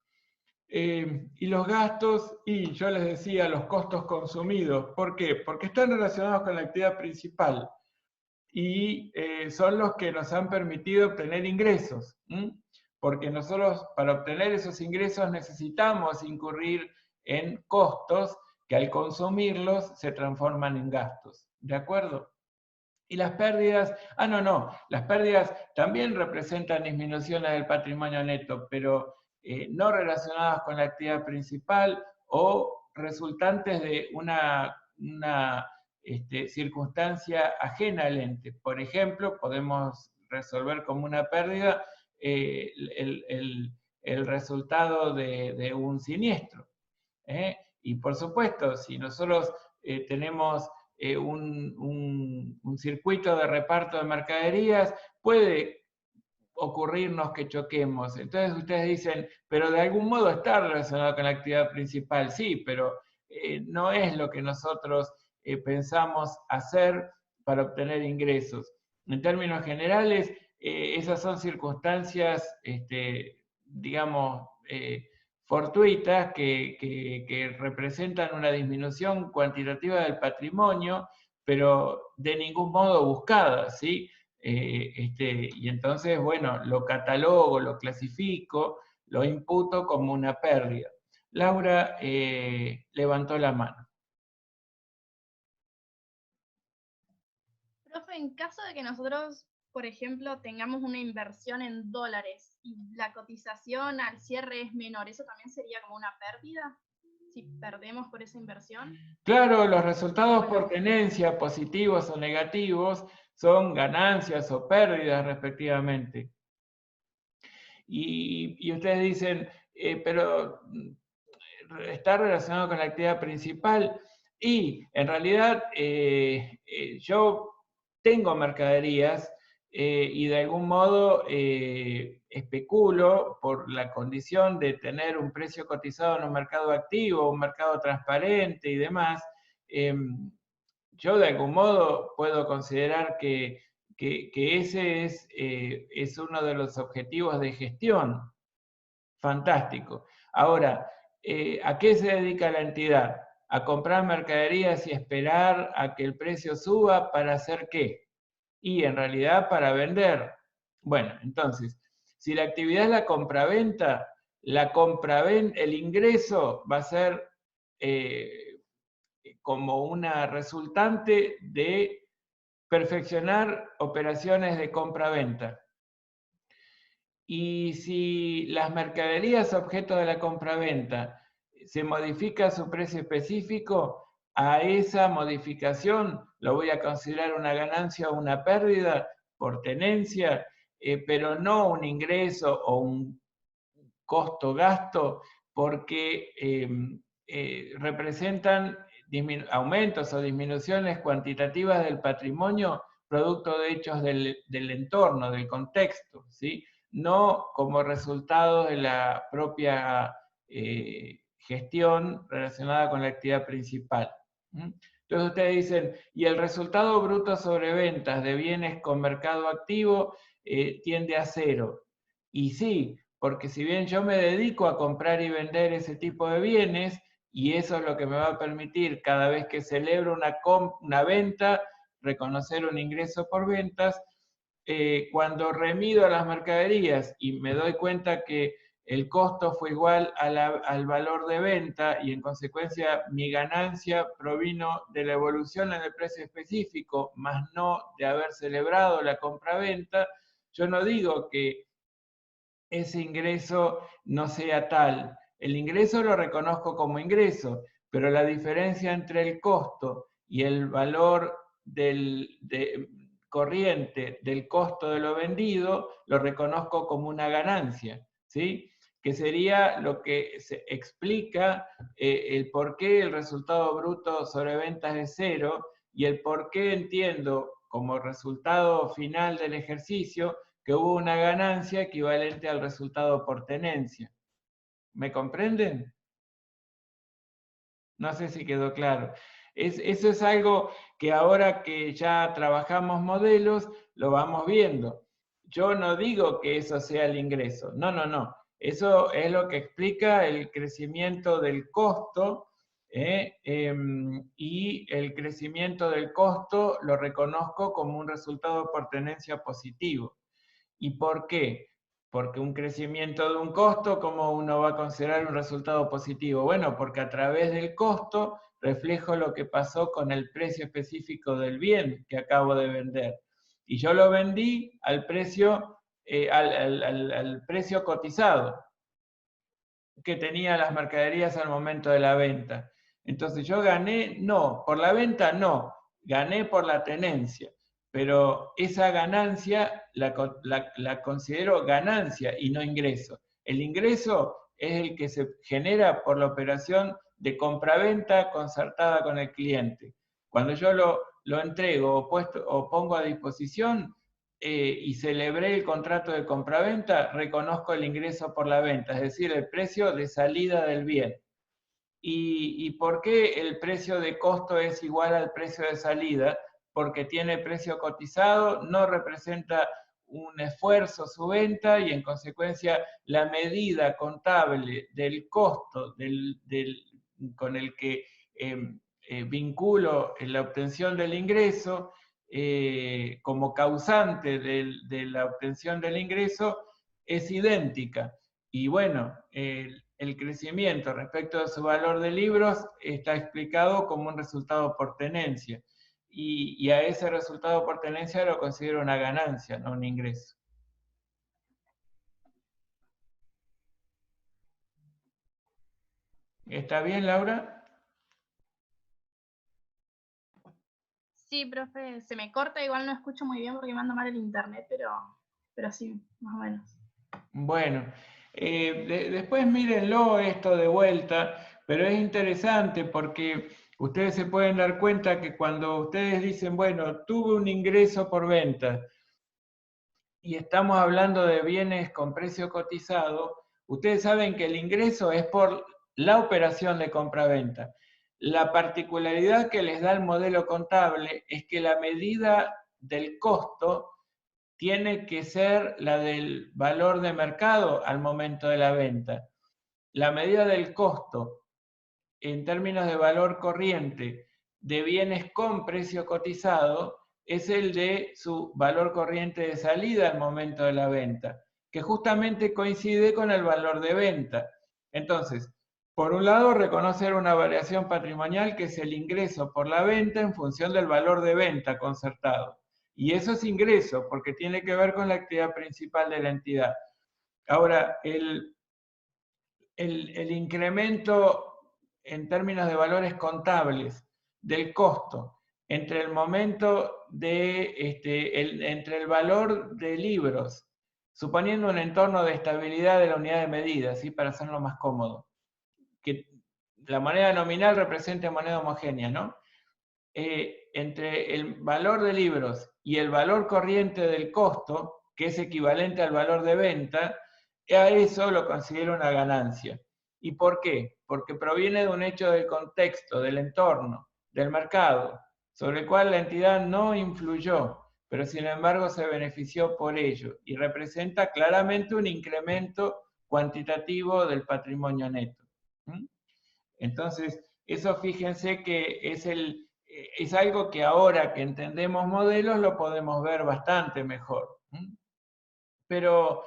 Speaker 1: Y los gastos, y yo les decía, los costos consumidos. ¿Por qué? Porque están relacionados con la actividad principal y son los que nos han permitido obtener ingresos. Porque nosotros para obtener esos ingresos necesitamos incurrir en costos que al consumirlos se transforman en gastos. ¿De acuerdo? Y las pérdidas, las pérdidas también representan disminuciones del patrimonio neto, pero no relacionadas con la actividad principal o resultantes de una circunstancia ajena al ente. Por ejemplo, podemos resolver como una pérdida el resultado de un siniestro. Y por supuesto, si nosotros tenemos un circuito de reparto de mercaderías, puede ocurrirnos que choquemos. Entonces ustedes dicen, pero de algún modo está relacionado con la actividad principal. Sí, pero no es lo que nosotros pensamos hacer para obtener ingresos. En términos generales, esas son circunstancias, digamos, fortuitas que representan una disminución cuantitativa del patrimonio, pero de ningún modo buscada, ¿sí? Y entonces, lo catalogo, lo clasifico, lo imputo como una pérdida. Laura levantó la mano.
Speaker 4: Profe, en caso de que nosotros, por ejemplo, tengamos una inversión en dólares y la cotización al cierre es menor, ¿eso también sería como una pérdida? Si perdemos por esa inversión.
Speaker 1: Claro, los resultados por tenencia, positivos o negativos, son ganancias o pérdidas respectivamente. Y ustedes dicen, pero está relacionado con la actividad principal. Y en realidad yo tengo mercaderías y de algún modo especulo por la condición de tener un precio cotizado en un mercado activo, un mercado transparente y demás. Yo de algún modo puedo considerar que ese es uno de los objetivos de gestión. Fantástico. Ahora, ¿a qué se dedica la entidad? ¿A comprar mercaderías y esperar a que el precio suba para hacer qué? Y en realidad para vender. Bueno, entonces, si la actividad es la compraventa, el ingreso va a ser como una resultante de perfeccionar operaciones de compra-venta. Y si las mercaderías objeto de la compraventa se modifica su precio específico, a esa modificación lo voy a considerar una ganancia o una pérdida por tenencia, pero no un ingreso o un costo-gasto, porque representan aumentos o disminuciones cuantitativas del patrimonio producto de hechos del entorno, del contexto, ¿sí? No como resultado de la propia gestión relacionada con la actividad principal. Entonces ustedes dicen, y el resultado bruto sobre ventas de bienes con mercado activo tiende a 0. Y sí, porque si bien yo me dedico a comprar y vender ese tipo de bienes, y eso es lo que me va a permitir cada vez que celebro una venta, reconocer un ingreso por ventas, cuando remido las mercaderías y me doy cuenta que el costo fue igual al valor de venta y en consecuencia mi ganancia provino de la evolución en el precio específico, más no de haber celebrado la compra-venta, yo no digo que ese ingreso no sea tal. El ingreso lo reconozco como ingreso, pero la diferencia entre el costo y el valor corriente del costo de lo vendido lo reconozco como una ganancia, ¿sí? Que sería lo que se explica el por qué el resultado bruto sobre ventas es 0 y el por qué entiendo como resultado final del ejercicio que hubo una ganancia equivalente al resultado por tenencia. ¿Me comprenden? No sé si quedó claro. Eso es algo que ahora que ya trabajamos modelos, lo vamos viendo. Yo no digo que eso sea el ingreso. No, no, no. Eso es lo que explica el crecimiento del costo, y el crecimiento del costo lo reconozco como un resultado por tenencia positivo. ¿Y por qué? Porque un crecimiento de un costo, ¿cómo uno va a considerar un resultado positivo? Bueno, porque a través del costo reflejo lo que pasó con el precio específico del bien que acabo de vender. Y yo lo vendí al precio, al precio cotizado que tenía las mercaderías al momento de la venta. Entonces yo gané, no, por la venta no, gané por la tenencia. Pero esa ganancia la considero ganancia y no ingreso. El ingreso es el que se genera por la operación de compra-venta concertada con el cliente. Cuando yo lo entrego o pongo a disposición y celebré el contrato de compra-venta, reconozco el ingreso por la venta, es decir, el precio de salida del bien. ¿Y por qué el precio de costo es igual al precio de salida? Porque tiene precio cotizado, no representa un esfuerzo su venta y en consecuencia la medida contable del costo con el que vinculo la obtención del ingreso como causante de la obtención del ingreso es idéntica. Y bueno, el crecimiento respecto de su valor de libros está explicado como un resultado por tenencia. Y a ese resultado por tenencia lo considero una ganancia, no un ingreso. ¿Está bien, Laura?
Speaker 4: Sí, profe, se me corta, igual no escucho muy bien porque me anda mal el internet, pero sí, más o menos.
Speaker 1: Bueno, después mírenlo esto de vuelta, pero es interesante porque ustedes se pueden dar cuenta que cuando ustedes dicen, bueno, tuve un ingreso por venta y estamos hablando de bienes con precio cotizado, ustedes saben que el ingreso es por la operación de compra-venta. La particularidad que les da el modelo contable es que la medida del costo tiene que ser la del valor de mercado al momento de la venta. La medida del costo en términos de valor corriente de bienes con precio cotizado es el de su valor corriente de salida al momento de la venta, que justamente coincide con el valor de venta. Entonces, por un lado, reconocer una variación patrimonial que es el ingreso por la venta en función del valor de venta concertado. Y eso es ingreso, porque tiene que ver con la actividad principal de la entidad. Ahora, el incremento en términos de valores contables del costo entre el momento entre el valor de libros, suponiendo un entorno de estabilidad de la unidad de medida, ¿sí? Para hacerlo más cómodo, que la moneda nominal represente moneda homogénea, ¿no? Entre el valor de libros y el valor corriente del costo, que es equivalente al valor de venta, a eso lo considero una ganancia. ¿Y por qué? Porque proviene de un hecho del contexto, del entorno, del mercado, sobre el cual la entidad no influyó, pero sin embargo se benefició por ello, y representa claramente un incremento cuantitativo del patrimonio neto. Entonces, eso fíjense que es algo que ahora que entendemos modelos lo podemos ver bastante mejor. Pero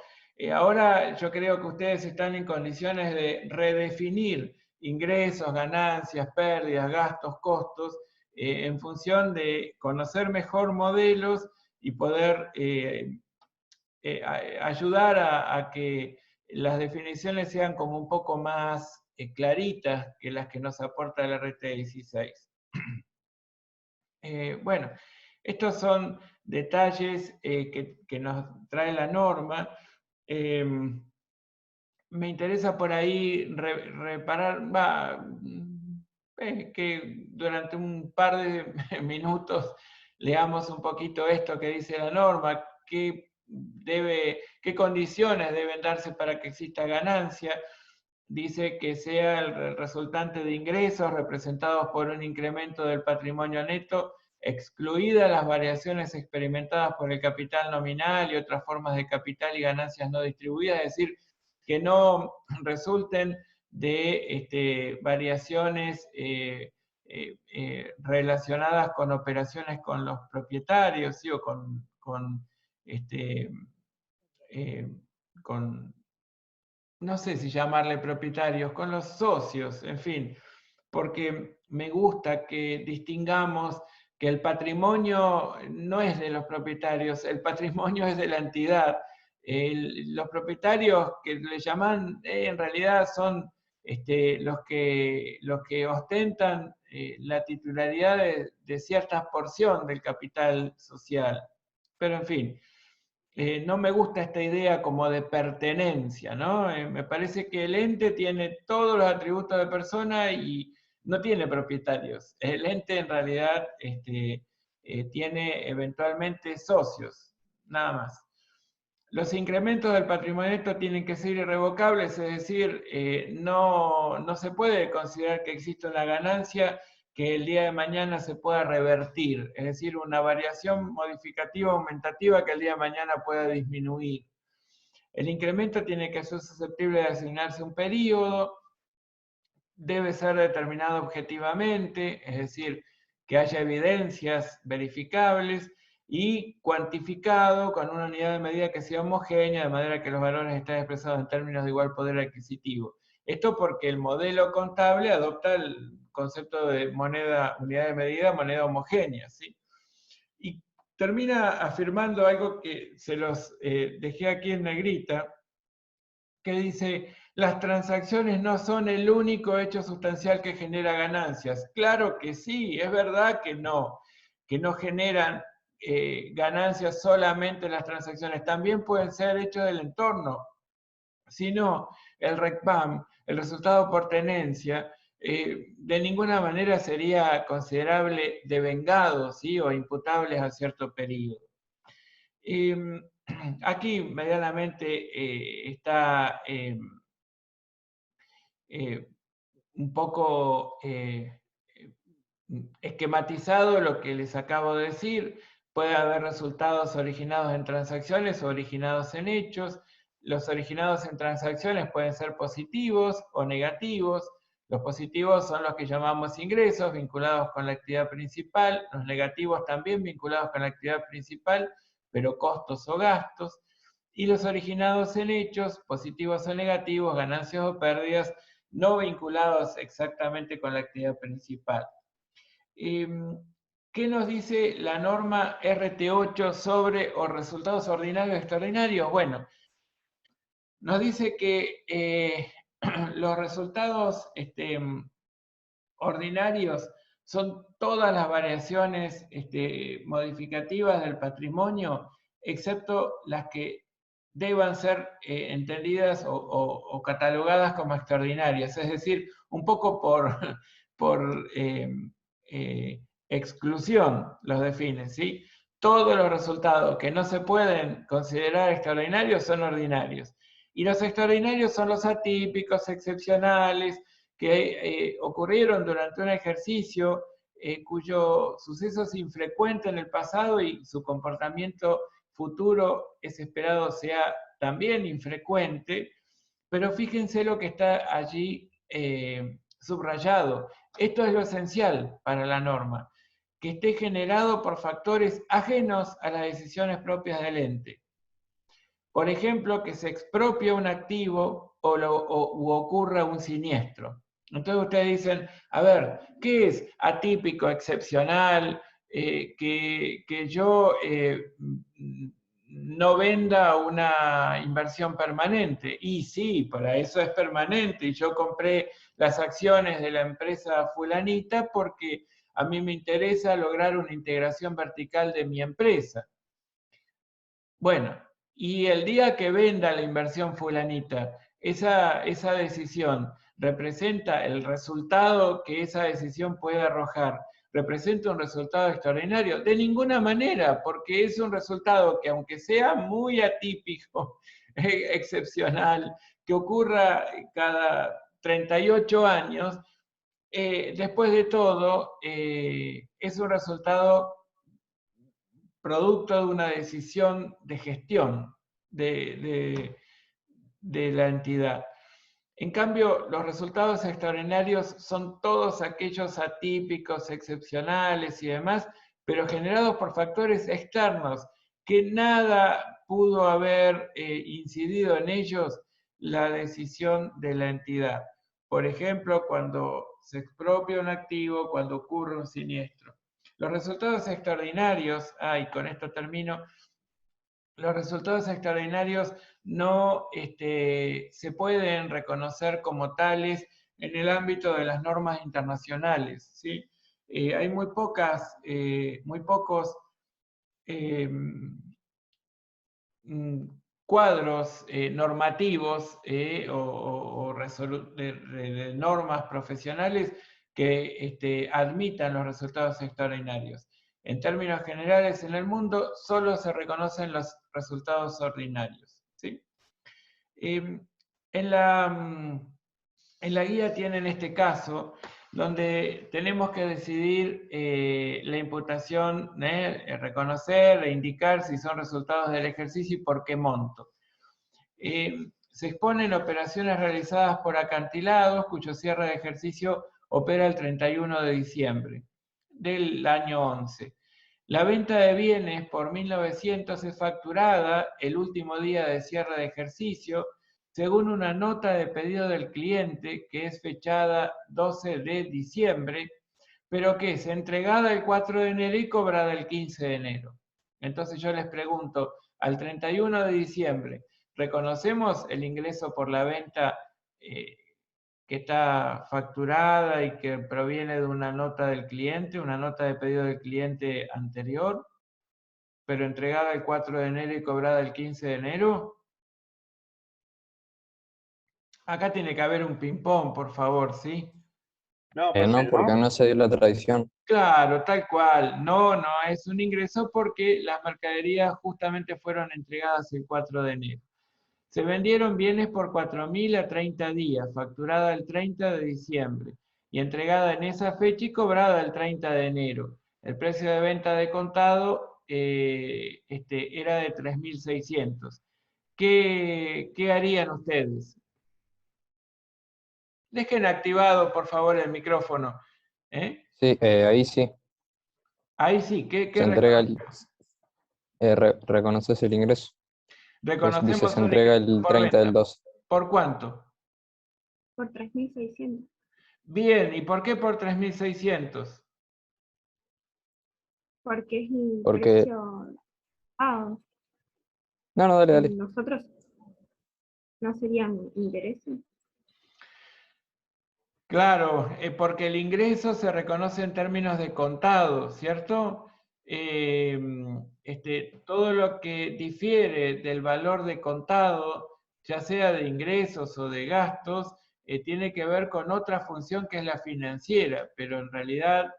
Speaker 1: ahora yo creo que ustedes están en condiciones de redefinir ingresos, ganancias, pérdidas, gastos, costos, en función de conocer mejor modelos y poder ayudar a que las definiciones sean como un poco más claritas que las que nos aporta el RT16. Bueno, estos son detalles que nos trae la norma. Me interesa por ahí reparar, que durante un par de minutos leamos un poquito esto que dice la norma, qué condiciones deben darse para que exista ganancia. Dice que sea el resultante de ingresos representados por un incremento del patrimonio neto, excluidas las variaciones experimentadas por el capital nominal y otras formas de capital y ganancias no distribuidas, es decir, que no resulten de variaciones relacionadas con operaciones con los propietarios, ¿sí? O con no sé si llamarle propietarios, con los socios, en fin, porque me gusta que distingamos que el patrimonio no es de los propietarios, el patrimonio es de la entidad. Los propietarios que le llaman, en realidad son los que ostentan la titularidad de cierta porción del capital social. Pero en fin, no me gusta esta idea como de pertenencia, ¿no? Me parece que el ente tiene todos los atributos de persona y no tiene propietarios. El ente en realidad tiene eventualmente socios, nada más. Los incrementos del patrimonio neto tienen que ser irrevocables, es decir, no se puede considerar que existe una ganancia que el día de mañana se pueda revertir, es decir, una variación modificativa aumentativa que el día de mañana pueda disminuir. El incremento tiene que ser susceptible de asignarse un periodo, debe ser determinado objetivamente, es decir, que haya evidencias verificables y cuantificado con una unidad de medida que sea homogénea, de manera que los valores estén expresados en términos de igual poder adquisitivo. Esto porque el modelo contable adopta el concepto de unidad de medida, moneda homogénea, ¿sí? Y termina afirmando algo que se los dejé aquí en negrita, que dice: las transacciones no son el único hecho sustancial que genera ganancias. Claro que sí, es verdad que no generan ganancias solamente las transacciones, también pueden ser hechos del entorno. Si no, el RECPAM, el resultado por tenencia, de ninguna manera sería considerable devengado, ¿sí? O imputables a cierto periodo. Aquí medianamente está un poco esquematizado lo que les acabo de decir. Puede haber resultados originados en transacciones o originados en hechos. Los originados en transacciones pueden ser positivos o negativos. Los positivos son los que llamamos ingresos, vinculados con la actividad principal. Los negativos también vinculados con la actividad principal, pero costos o gastos. Y los originados en hechos, positivos o negativos, ganancias o pérdidas, no vinculados exactamente con la actividad principal. ¿Qué nos dice la norma RT8 sobre los resultados ordinarios y extraordinarios? Bueno, nos dice que los resultados ordinarios son todas las variaciones modificativas del patrimonio, excepto las que deban ser entendidas o catalogadas como extraordinarias, es decir, un poco por exclusión los definen, ¿sí? todos los resultados que no se pueden considerar extraordinarios son ordinarios. Y los extraordinarios son los atípicos, excepcionales, que ocurrieron durante un ejercicio cuyo suceso es infrecuente en el pasado y su comportamiento futuro es esperado sea también infrecuente, pero fíjense lo que está allí subrayado. Esto es lo esencial para la norma, que esté generado por factores ajenos a las decisiones propias del ente. Por ejemplo, que se expropie un activo u ocurra un siniestro. Entonces ustedes dicen, a ver, ¿qué es atípico, excepcional, que yo no venda una inversión permanente? Y sí, para eso es permanente, y yo compré las acciones de la empresa fulanita porque a mí me interesa lograr una integración vertical de mi empresa. Bueno, y el día que venda la inversión fulanita, esa decisión representa el resultado que esa decisión puede arrojar, representa un resultado extraordinario. De ninguna manera, porque es un resultado que aunque sea muy atípico, excepcional, que ocurra cada 38 años, después de todo, es un resultado producto de una decisión de gestión de la entidad. En cambio, los resultados extraordinarios son todos aquellos atípicos, excepcionales y demás, pero generados por factores externos, que nada pudo haber incidido en ellos la decisión de la entidad. Por ejemplo, cuando se expropia un activo, cuando ocurre un siniestro. Los resultados extraordinarios, y con esto termino, los resultados extraordinarios no se pueden reconocer como tales en el ámbito de las normas internacionales, ¿sí? Hay muy pocos cuadros normativos o de normas profesionales que admitan los resultados extraordinarios. En términos generales, en el mundo solo se reconocen los resultados ordinarios, ¿sí? En la guía tienen este caso, donde tenemos que decidir la imputación, reconocer e indicar si son resultados del ejercicio y por qué monto. Se exponen operaciones realizadas por acantilados, cuyo cierre de ejercicio opera el 31 de diciembre del año 11. La venta de bienes por 1.900 es facturada el último día de cierre de ejercicio, según una nota de pedido del cliente que es fechada 12 de diciembre, pero que es entregada el 4 de enero y cobrada el 15 de enero. Entonces yo les pregunto, al 31 de diciembre, ¿reconocemos el ingreso por la venta que está facturada y que proviene de una nota del cliente, una nota de pedido del cliente anterior, pero entregada el 4 de enero y cobrada el 15 de enero? Acá tiene que haber un ping-pong, por favor, ¿sí?
Speaker 5: No,
Speaker 2: No, porque no se dio la tradición.
Speaker 1: Claro, tal cual. No es un ingreso porque las mercaderías justamente fueron entregadas el 4 de enero. Se vendieron bienes por 4.000 a 30 días, facturada el 30 de diciembre y entregada en esa fecha y cobrada el 30 de enero. El precio de venta de contado era de 3.600. ¿Qué harían ustedes? Dejen activado, por favor, el micrófono.
Speaker 2: Sí, ahí sí.
Speaker 1: Ahí sí, ¿qué
Speaker 2: Se entrega
Speaker 1: reconoces?
Speaker 2: reconoces el ingreso.
Speaker 1: Reconocemos
Speaker 2: Dice, se
Speaker 1: un
Speaker 2: entrega
Speaker 1: ingreso
Speaker 2: el
Speaker 1: por
Speaker 2: 30 del
Speaker 1: venta.
Speaker 2: 12.
Speaker 1: ¿Por cuánto?
Speaker 6: Por 3.600.
Speaker 1: Bien, ¿y por qué por 3.600?
Speaker 6: Porque es un
Speaker 2: Porque-
Speaker 6: precio. Ah,
Speaker 2: No, dale.
Speaker 6: nosotros no serían intereses.
Speaker 1: Claro, porque el ingreso se reconoce en términos de contado, ¿cierto? Todo lo que difiere del valor de contado, ya sea de ingresos o de gastos, tiene que ver con otra función que es la financiera, pero en realidad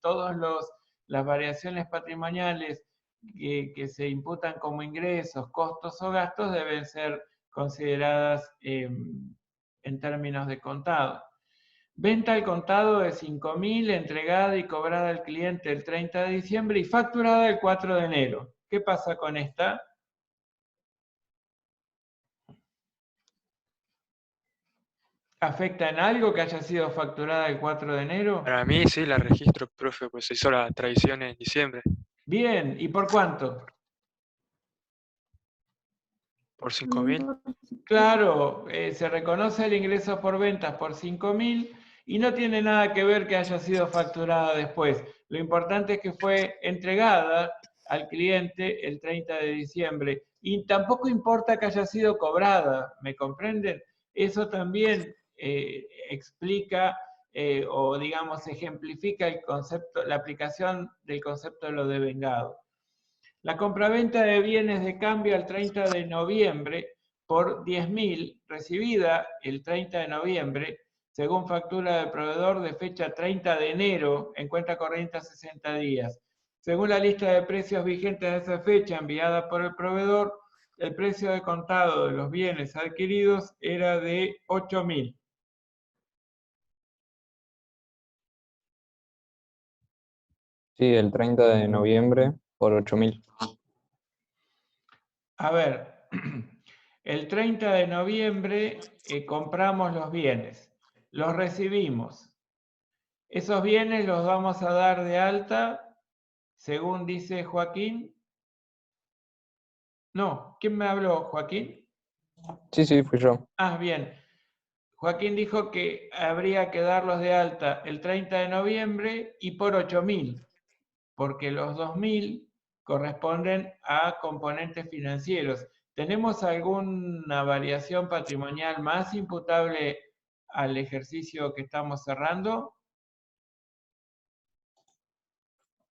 Speaker 1: todas las variaciones patrimoniales que se imputan como ingresos, costos o gastos deben ser consideradas en términos de contado. Venta al contado de 5.000, entregada y cobrada al cliente el 30 de diciembre y facturada el 4 de enero. ¿Qué pasa con esta? ¿Afecta en algo que haya sido facturada el 4 de enero?
Speaker 3: Para mí sí la registro, profe, pues se hizo la tradición en diciembre,
Speaker 1: Bien, ¿y por cuánto?
Speaker 3: por 5.000.
Speaker 1: Claro, se reconoce el ingreso por ventas por 5.000 y no tiene nada que ver que haya sido facturada después. Lo importante es que fue entregada al cliente el 30 de diciembre y tampoco importa que haya sido cobrada, ¿me comprenden? Eso también explica o digamos ejemplifica el concepto, la aplicación del concepto de lo devengado. La compraventa de bienes de cambio al 30 de noviembre por 10.000, recibida el 30 de noviembre, según factura del proveedor de fecha 30 de enero, en cuenta corriente a 60 días. Según la lista de precios vigentes de esa fecha enviada por el proveedor, el precio de contado de los bienes adquiridos era de 8.000.
Speaker 2: Sí, el 30 de noviembre por 8.000.
Speaker 1: A ver, el 30 de noviembre compramos los bienes, los recibimos. Esos bienes los vamos a dar de alta, según dice Joaquín. No, ¿quién me habló, Joaquín?
Speaker 2: Sí, fui yo.
Speaker 1: Ah, bien. Joaquín dijo que habría que darlos de alta el 30 de noviembre y por 8.000, porque los 2.000 corresponden a componentes financieros. ¿Tenemos alguna variación patrimonial más imputable al ejercicio que estamos cerrando?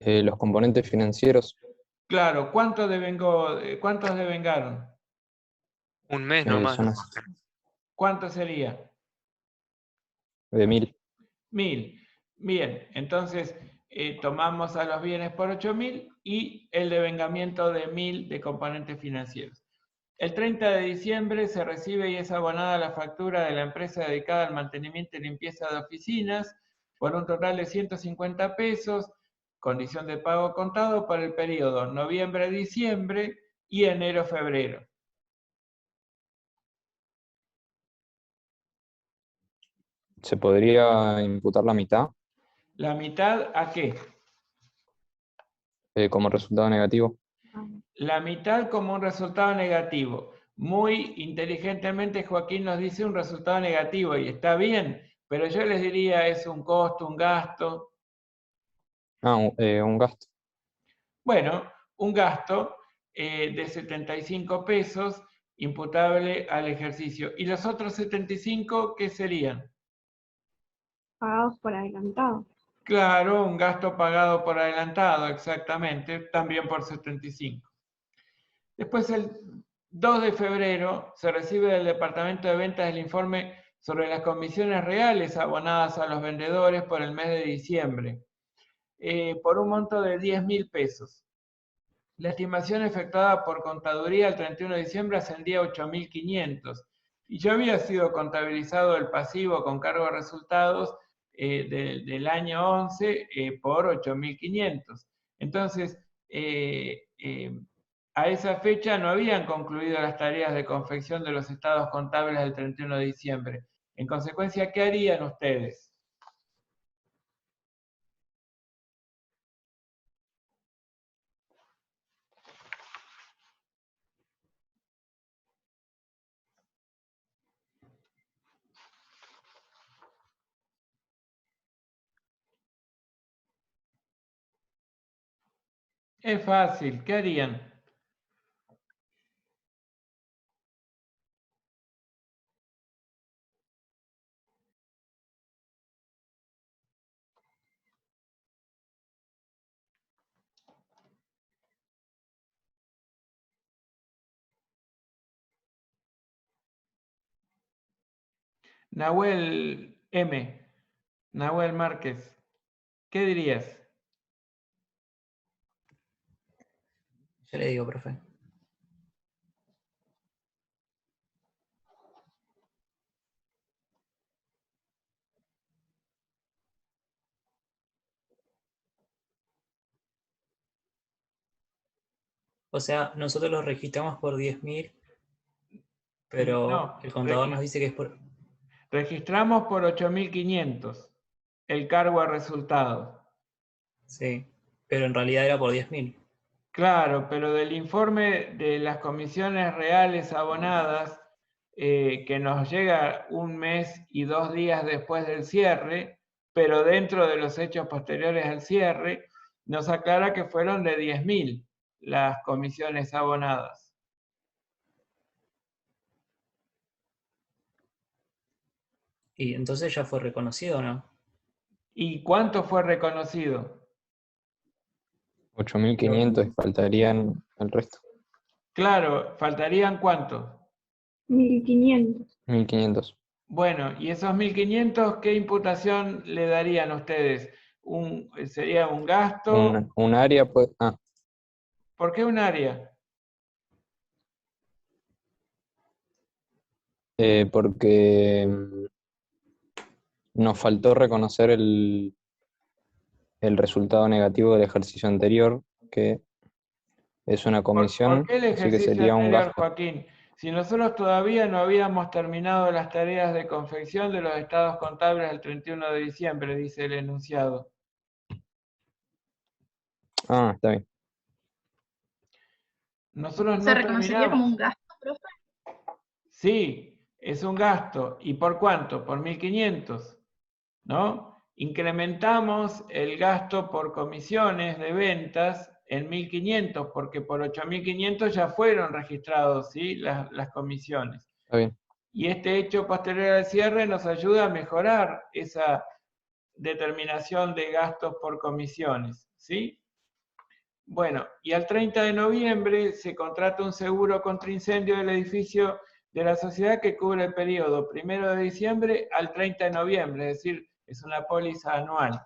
Speaker 2: Los componentes financieros,
Speaker 1: Claro, ¿cuántos devengaron?
Speaker 3: Un mes nomás.
Speaker 2: son
Speaker 1: ¿Cuánto sería?
Speaker 2: de 1.000.
Speaker 1: 1.000. Bien, entonces tomamos a los bienes por 8.000 y el devengamiento de 1.000 de componentes financieros. El 30 de diciembre se recibe y es abonada la factura de la empresa dedicada al mantenimiento y limpieza de oficinas por un total de 150 pesos, condición de pago contado para el periodo noviembre-diciembre y enero-febrero.
Speaker 2: ¿Se podría imputar la mitad
Speaker 1: ¿La mitad a qué?
Speaker 2: como resultado negativo?
Speaker 1: La mitad como un resultado negativo. Muy inteligentemente Joaquín nos dice un resultado negativo y está bien, pero yo les diría es un costo, un gasto.
Speaker 2: Un gasto.
Speaker 1: Bueno, un gasto de 75 pesos imputable al ejercicio. ¿Y los otros 75 qué serían?
Speaker 6: Pagados por adelantado.
Speaker 1: Claro, un gasto pagado por adelantado, exactamente, también por 75. Después, el 2 de febrero, se recibe del Departamento de Ventas el informe sobre las comisiones reales abonadas a los vendedores por el mes de diciembre, por un monto de 10.000 pesos. La estimación efectuada por contaduría el 31 de diciembre ascendía a 8.500 y ya había sido contabilizado el pasivo con cargo de resultados del año 11 por 8.500. Entonces, a esa fecha no habían concluido las tareas de confección de los estados contables del 31 de diciembre. En consecuencia, ¿qué harían ustedes? Es fácil, ¿qué harían? Nahuel M. Nahuel Márquez, ¿qué dirías?
Speaker 5: Ya le digo, profe. O sea, nosotros los registramos por 10.000, pero
Speaker 1: No,
Speaker 5: el contador nos dice que es por...
Speaker 1: registramos por 8.500 el cargo a resultados.
Speaker 5: Sí, pero en realidad era por 10.000.
Speaker 1: Claro, pero del informe de las comisiones reales abonadas, que nos llega 1 mes y 2 días después del cierre, pero dentro de los hechos posteriores al cierre, nos aclara que fueron de 10.000 las comisiones abonadas.
Speaker 5: Y entonces ya fue reconocido, ¿o no?
Speaker 1: ¿Y cuánto fue reconocido?
Speaker 2: 8.500 y faltarían el resto.
Speaker 1: Claro, ¿faltarían cuánto?
Speaker 6: 1.500.
Speaker 2: 1.500.
Speaker 1: Bueno, y esos 1.500, ¿qué imputación le darían a ustedes? ¿Sería un gasto?
Speaker 2: Un área, pues.
Speaker 1: ¿Por qué un área?
Speaker 2: Porque nos faltó reconocer el resultado negativo del ejercicio anterior, que es una
Speaker 1: ¿Por
Speaker 2: comisión,
Speaker 1: qué el
Speaker 2: así que
Speaker 1: ejercicio
Speaker 2: sería un
Speaker 1: anterior,
Speaker 2: gasto.
Speaker 1: Joaquín? Si nosotros todavía no habíamos terminado las tareas de confección de los estados contables el 31 de diciembre, dice el enunciado.
Speaker 2: Está bien.
Speaker 1: Nosotros
Speaker 4: ¿Se
Speaker 1: no
Speaker 4: reconocería como
Speaker 1: terminamos.
Speaker 4: un gasto, profe?
Speaker 1: Sí, es un gasto. ¿Y por cuánto? Por 1.500, ¿no? Incrementamos el gasto por comisiones de ventas en 1.500, porque por 8.500 ya fueron registrados, ¿sí? Las comisiones.
Speaker 2: Está bien.
Speaker 1: Y este hecho posterior al cierre nos ayuda a mejorar esa determinación de gastos por comisiones, ¿sí? Bueno, y al 30 de noviembre se contrata un seguro contra incendio del edificio de la sociedad que cubre el periodo 1 de diciembre al 30 de noviembre, es decir, es una póliza anual.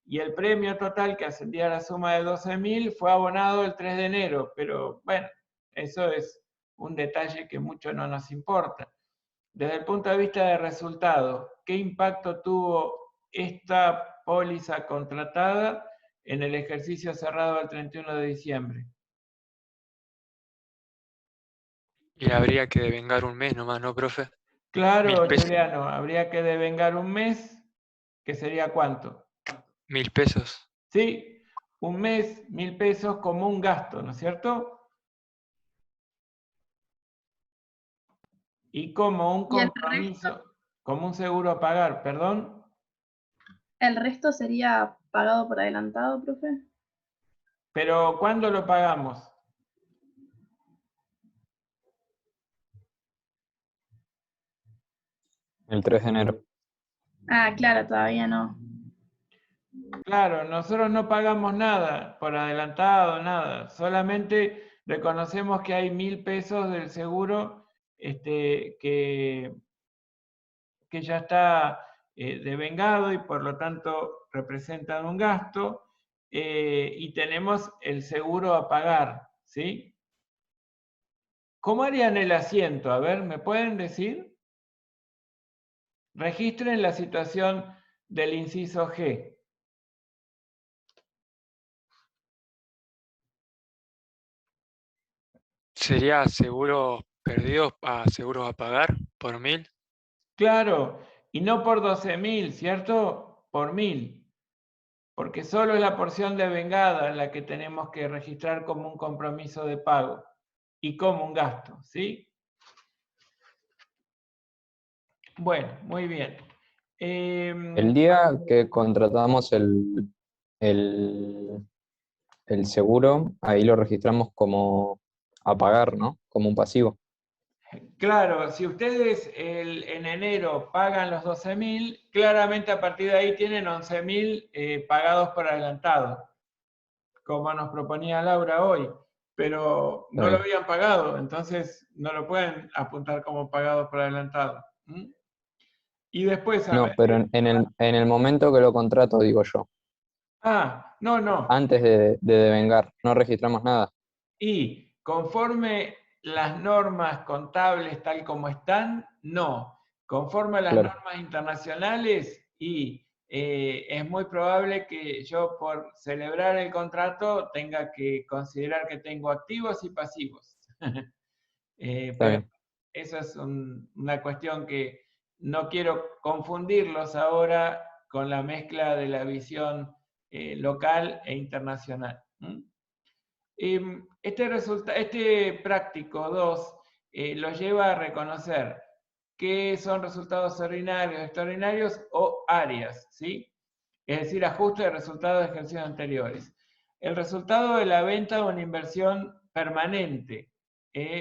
Speaker 1: Y el premio total, que ascendía a la suma de 12.000, fue abonado el 3 de enero, pero bueno, eso es un detalle que mucho no nos importa. Desde el punto de vista de resultado, ¿qué impacto tuvo esta póliza contratada en el ejercicio cerrado al 31 de diciembre?
Speaker 3: Y habría que devengar un mes nomás, ¿no, profe?
Speaker 1: Claro,
Speaker 3: 1.000 pesos.
Speaker 1: Juliano, habría que devengar 1 mes, que sería ¿cuánto?
Speaker 3: 1.000 pesos.
Speaker 1: ¿Sí? 1 mes, 1.000 pesos como un gasto, ¿no es cierto? Y como un
Speaker 4: ¿Y el
Speaker 1: compromiso, como un seguro a pagar, perdón.
Speaker 4: ¿El resto sería pagado por adelantado, profe?
Speaker 1: Pero ¿cuándo lo pagamos?
Speaker 2: El 3 de enero.
Speaker 4: Ah, claro, todavía no.
Speaker 1: Claro, nosotros no pagamos nada por adelantado, nada. Solamente reconocemos que hay 1.000 pesos del seguro que ya está devengado y por lo tanto representan un gasto, y tenemos el seguro a pagar, ¿sí? ¿Cómo harían el asiento? A ver, ¿me pueden decir? Registren la situación del inciso G.
Speaker 3: ¿Sería seguros perdidos a seguros a pagar por 1.000?
Speaker 1: Claro, y no por 12.000, ¿cierto? Por 1.000. Porque solo es la porción devengada la que tenemos que registrar como un compromiso de pago y como un gasto, ¿sí? Bueno, muy bien.
Speaker 2: El día que contratamos el seguro, ahí lo registramos como a pagar, ¿no? Como un pasivo.
Speaker 1: Claro, si ustedes en enero pagan los 12.000, claramente a partir de ahí tienen 11.000 pagados por adelantado, como nos proponía Laura hoy, pero no lo habían pagado, entonces no lo pueden apuntar como pagados por adelantado. ¿Mm? Y después, a
Speaker 2: No,
Speaker 1: ver,
Speaker 2: pero en el momento que lo contrato, digo yo,
Speaker 1: no,
Speaker 2: antes de devengar, no registramos nada.
Speaker 1: Y conforme las normas contables tal como están, no. Conforme a las
Speaker 2: Claro.
Speaker 1: normas internacionales, y es muy probable que yo por celebrar el contrato tenga que considerar que tengo activos y pasivos.
Speaker 2: Está
Speaker 1: Pero
Speaker 2: bien.
Speaker 1: esa es una cuestión que no quiero confundirlos ahora con la mezcla de la visión local e internacional. Este práctico 2 lo lleva a reconocer qué son resultados ordinarios, extraordinarios o áreas, ¿sí? Es decir, ajuste de resultados de ejercicios anteriores. El resultado de la venta de una inversión permanente,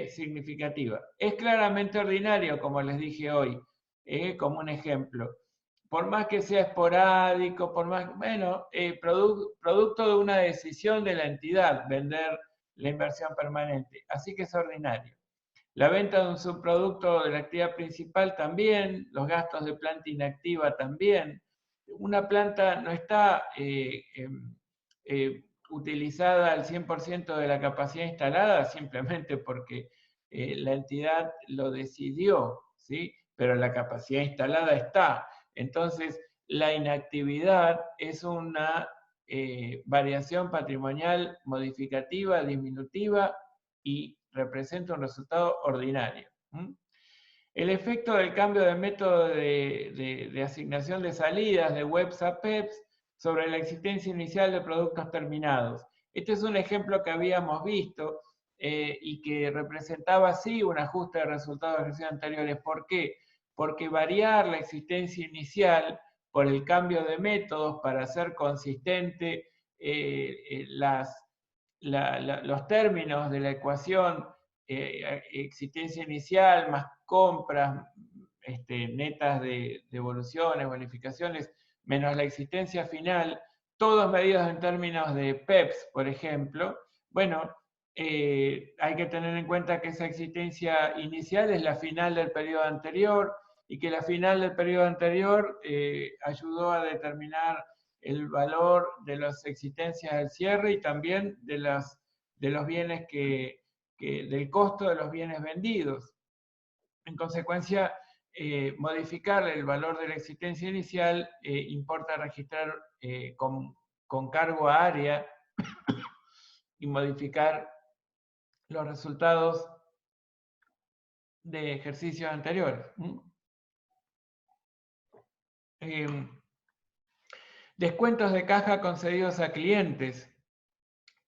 Speaker 1: significativa, es claramente ordinario, como les dije hoy, como un ejemplo. Por más que sea esporádico, por más, bueno, producto de una decisión de la entidad, vender la inversión permanente. Así que es ordinario. La venta de un subproducto de la actividad principal también, los gastos de planta inactiva también. Una planta no está utilizada al 100% de la capacidad instalada simplemente porque la entidad lo decidió, ¿sí? Pero la capacidad instalada está. Entonces, la inactividad es una variación patrimonial modificativa, disminutiva, y representa un resultado ordinario. El efecto del cambio de método de asignación de salidas de webs a PEPs sobre la existencia inicial de productos terminados. Este es un ejemplo que habíamos visto y que representaba sí un ajuste de resultados de ejercicios anteriores. ¿Por qué? Porque variar la existencia inicial por el cambio de métodos para hacer consistente los términos de la ecuación existencia inicial más compras netas de devoluciones, bonificaciones, menos la existencia final, todos medidos en términos de PEPs, por ejemplo, bueno, hay que tener en cuenta que esa existencia inicial es la final del periodo anterior y que la final del periodo anterior ayudó a determinar el valor de las existencias del cierre y también de los bienes del costo de los bienes vendidos. En consecuencia, modificar el valor de la existencia inicial importa registrar con cargo a área y modificar los resultados de ejercicios anteriores. Descuentos de caja concedidos a clientes,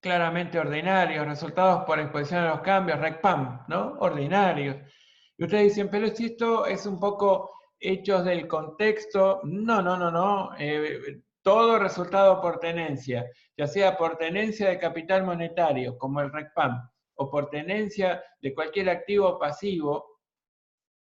Speaker 1: claramente ordinarios, resultados por exposición a los cambios, RECPAM, ¿no? Ordinarios. Y ustedes dicen, pero si esto es un poco hechos del contexto, no. Todo resultado por tenencia, ya sea por tenencia de capital monetario, como el RECPAM, o por tenencia de cualquier activo pasivo,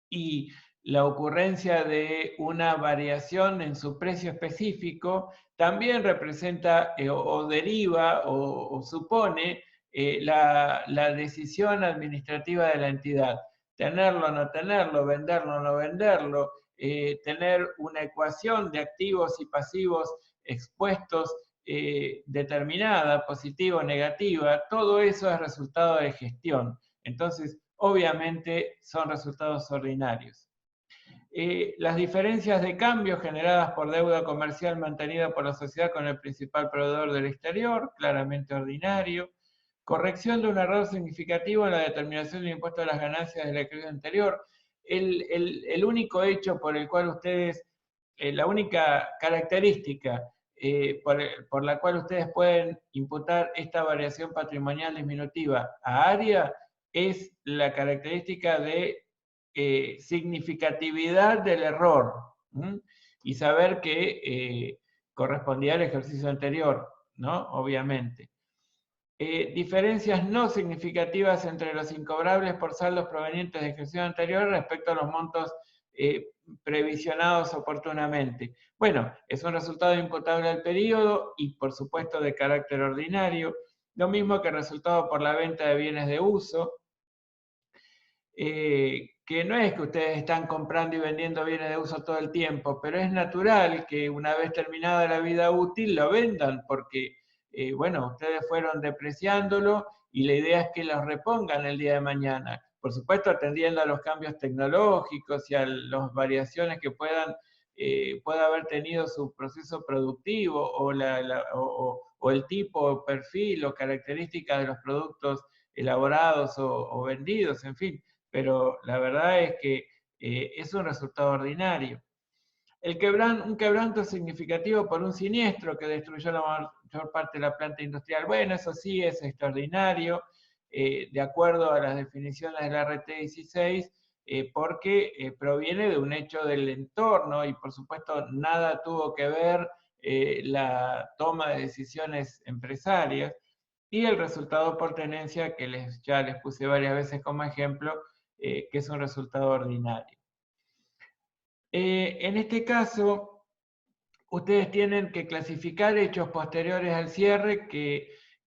Speaker 1: y la ocurrencia de una variación en su precio específico, también representa o deriva o supone la decisión administrativa de la entidad. Tenerlo o no tenerlo, venderlo o no venderlo, tener una ecuación de activos y pasivos expuestos determinada, positiva o negativa, todo eso es resultado de gestión. Entonces, obviamente son resultados ordinarios. Las diferencias de cambio generadas por deuda comercial mantenida por la sociedad con el principal proveedor del exterior, claramente ordinario. Corrección de un error significativo en la determinación del impuesto a las ganancias del ejercicio anterior. El único hecho por el cual ustedes, la única característica por la cual ustedes pueden imputar esta variación patrimonial disminutiva a área es la característica de significatividad del error, y saber que correspondía al ejercicio anterior, ¿no? Obviamente. Diferencias no significativas entre los incobrables por saldos provenientes de ejercicio anterior respecto a los montos previsionados oportunamente. Bueno, es un resultado imputable al periodo y por supuesto de carácter ordinario, lo mismo que el resultado por la venta de bienes de uso, que no es que ustedes están comprando y vendiendo bienes de uso todo el tiempo, pero es natural que una vez terminada la vida útil lo vendan, porque, bueno, ustedes fueron depreciándolo y la idea es que los repongan el día de mañana. Por supuesto, atendiendo a los cambios tecnológicos y a las variaciones que pueda haber tenido su proceso productivo o el tipo, o perfil o características de los productos elaborados o vendidos, en fin. Pero la verdad es que es un resultado ordinario. Un quebranto significativo por un siniestro que destruyó la mayor parte de la planta industrial. Bueno, eso sí es extraordinario, de acuerdo a las definiciones del RT16, porque proviene de un hecho del entorno y por supuesto nada tuvo que ver la toma de decisiones empresarias, y el resultado por tenencia, que ya les puse varias veces como ejemplo, que es un resultado ordinario. En este caso, ustedes tienen que clasificar hechos posteriores al cierre,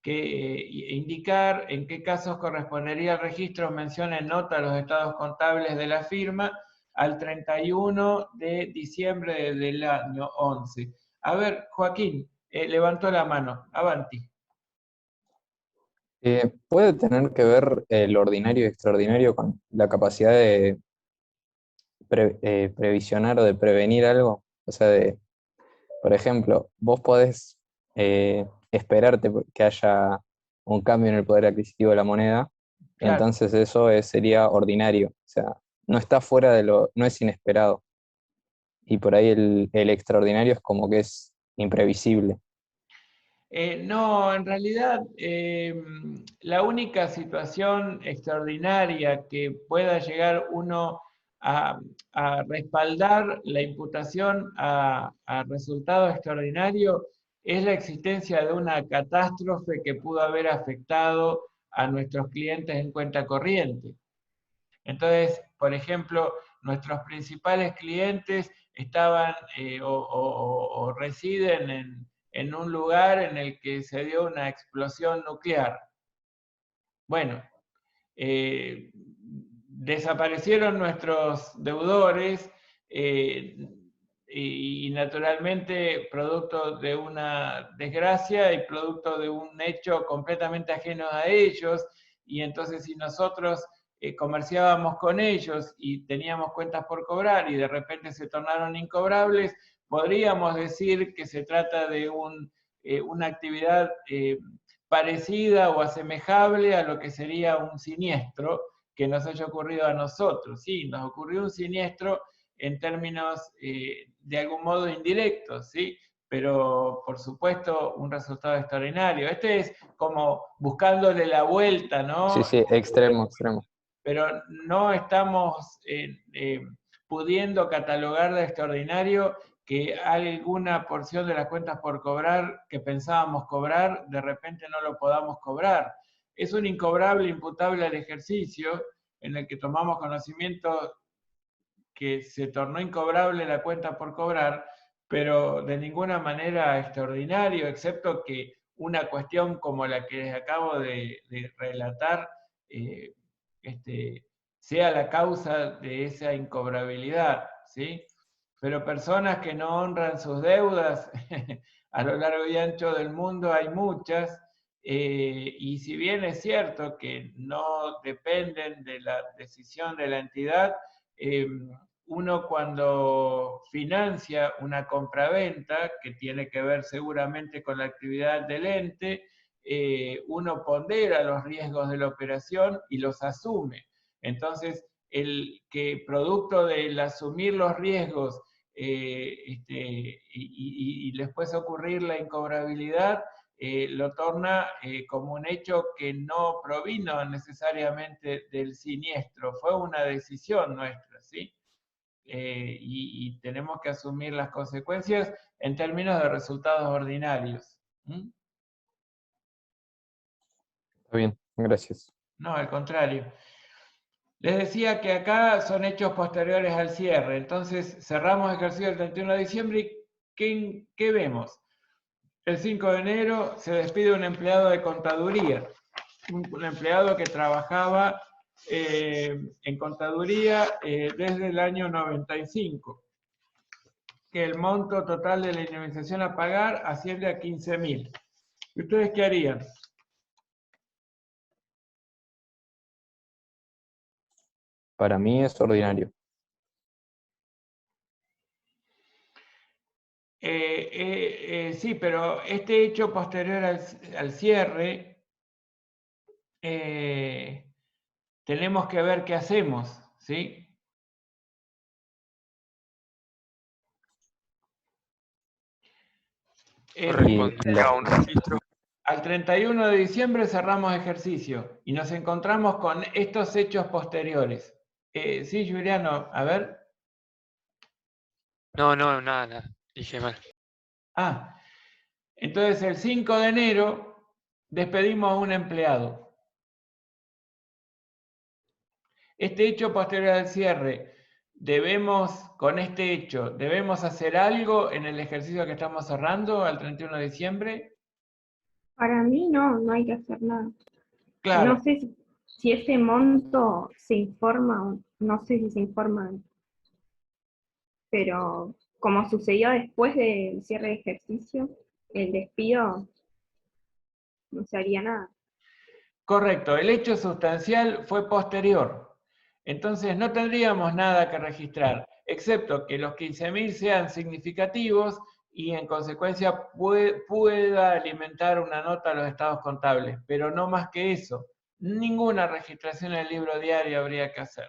Speaker 1: indicar en qué casos correspondería el registro o mención en nota a los estados contables de la firma al 31 de diciembre del año 11. A ver, Joaquín, levantó la mano. Avanti.
Speaker 2: ¿Puede tener que ver el ordinario y extraordinario con la capacidad de previsionar o de prevenir algo? O sea, por ejemplo, vos podés esperarte que haya un cambio en el poder adquisitivo de la moneda,
Speaker 1: Claro.
Speaker 2: entonces eso sería ordinario, o sea, no está fuera no es inesperado. Y por ahí el extraordinario es como que es imprevisible.
Speaker 1: No, en realidad la única situación extraordinaria que pueda llegar uno a respaldar la imputación a resultado extraordinario es la existencia de una catástrofe que pudo haber afectado a nuestros clientes en cuenta corriente. Entonces, por ejemplo, nuestros principales clientes estaban o residen en un lugar en el que se dio una explosión nuclear. Bueno, desaparecieron nuestros deudores y naturalmente producto de una desgracia y producto de un hecho completamente ajeno a ellos, y entonces si nosotros comerciábamos con ellos y teníamos cuentas por cobrar y de repente se tornaron incobrables, podríamos decir que se trata de una actividad parecida o asemejable a lo que sería un siniestro que nos haya ocurrido a nosotros. Sí, nos ocurrió un siniestro en términos de algún modo indirectos, ¿sí? Pero por supuesto un resultado extraordinario. Este es como buscándole la vuelta, ¿no?
Speaker 2: Sí, sí, extremo, extremo.
Speaker 1: Pero no estamos pudiendo catalogar de extraordinario que alguna porción de las cuentas por cobrar que pensábamos cobrar, de repente no lo podamos cobrar. Es un incobrable imputable al ejercicio en el que tomamos conocimiento que se tornó incobrable la cuenta por cobrar, pero de ninguna manera extraordinario, excepto que una cuestión como la que les acabo de relatar sea la causa de esa incobrabilidad, ¿sí? Pero personas que no honran sus deudas, a lo largo y ancho del mundo hay muchas, y si bien es cierto que no dependen de la decisión de la entidad, uno cuando financia una compraventa, que tiene que ver seguramente con la actividad del ente, uno pondera los riesgos de la operación y los asume. Entonces, el que producto del asumir los riesgos y después ocurrir la incobrabilidad, lo torna como un hecho que no provino necesariamente del siniestro, fue una decisión nuestra, ¿sí? Y tenemos que asumir las consecuencias en términos de resultados ordinarios. ¿Mm?
Speaker 2: Está bien, gracias.
Speaker 1: No, al contrario. Les decía que acá son hechos posteriores al cierre, entonces cerramos ejercicio el 31 de diciembre y ¿qué vemos? El 5 de enero se despide un empleado de contaduría, un empleado que trabajaba en contaduría desde el año 95, que el monto total de la indemnización a pagar asciende a 15.000. ¿Ustedes qué harían?
Speaker 2: Para mí es ordinario.
Speaker 1: Sí, pero este hecho posterior al cierre, tenemos que ver qué hacemos, ¿sí?
Speaker 3: Correspondería a un registro.
Speaker 1: Al 31 de diciembre cerramos ejercicio y nos encontramos con estos hechos posteriores. Sí, Juliano, a ver.
Speaker 3: No, nada. Dije mal.
Speaker 1: Entonces el 5 de enero despedimos a un empleado. Este hecho posterior al cierre, con este hecho, ¿debemos hacer algo en el ejercicio que estamos cerrando al 31 de diciembre?
Speaker 6: Para mí no hay que hacer nada.
Speaker 1: Claro.
Speaker 6: No sé si ese monto se informa, no sé si se informa, pero como sucedió después del cierre de ejercicio, el despido, no se haría nada.
Speaker 1: Correcto, el hecho sustancial fue posterior. Entonces no tendríamos nada que registrar, excepto que los 15.000 sean significativos y en consecuencia pueda alimentar una nota a los estados contables, pero no más que eso. Ninguna registración en el libro diario habría que hacer.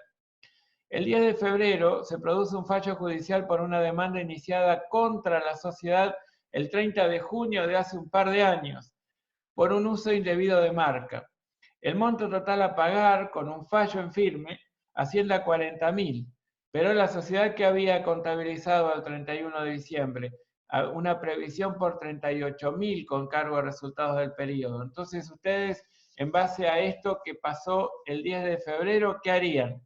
Speaker 1: El 10 de febrero se produce un fallo judicial por una demanda iniciada contra la sociedad el 30 de junio de hace un par de años, por un uso indebido de marca. El monto total a pagar con un fallo en firme asciende a 40.000, pero la sociedad que había contabilizado al 31 de diciembre una previsión por 38.000 con cargo a resultados del periodo. Entonces ustedes, en base a esto que pasó el 10 de febrero, ¿qué harían?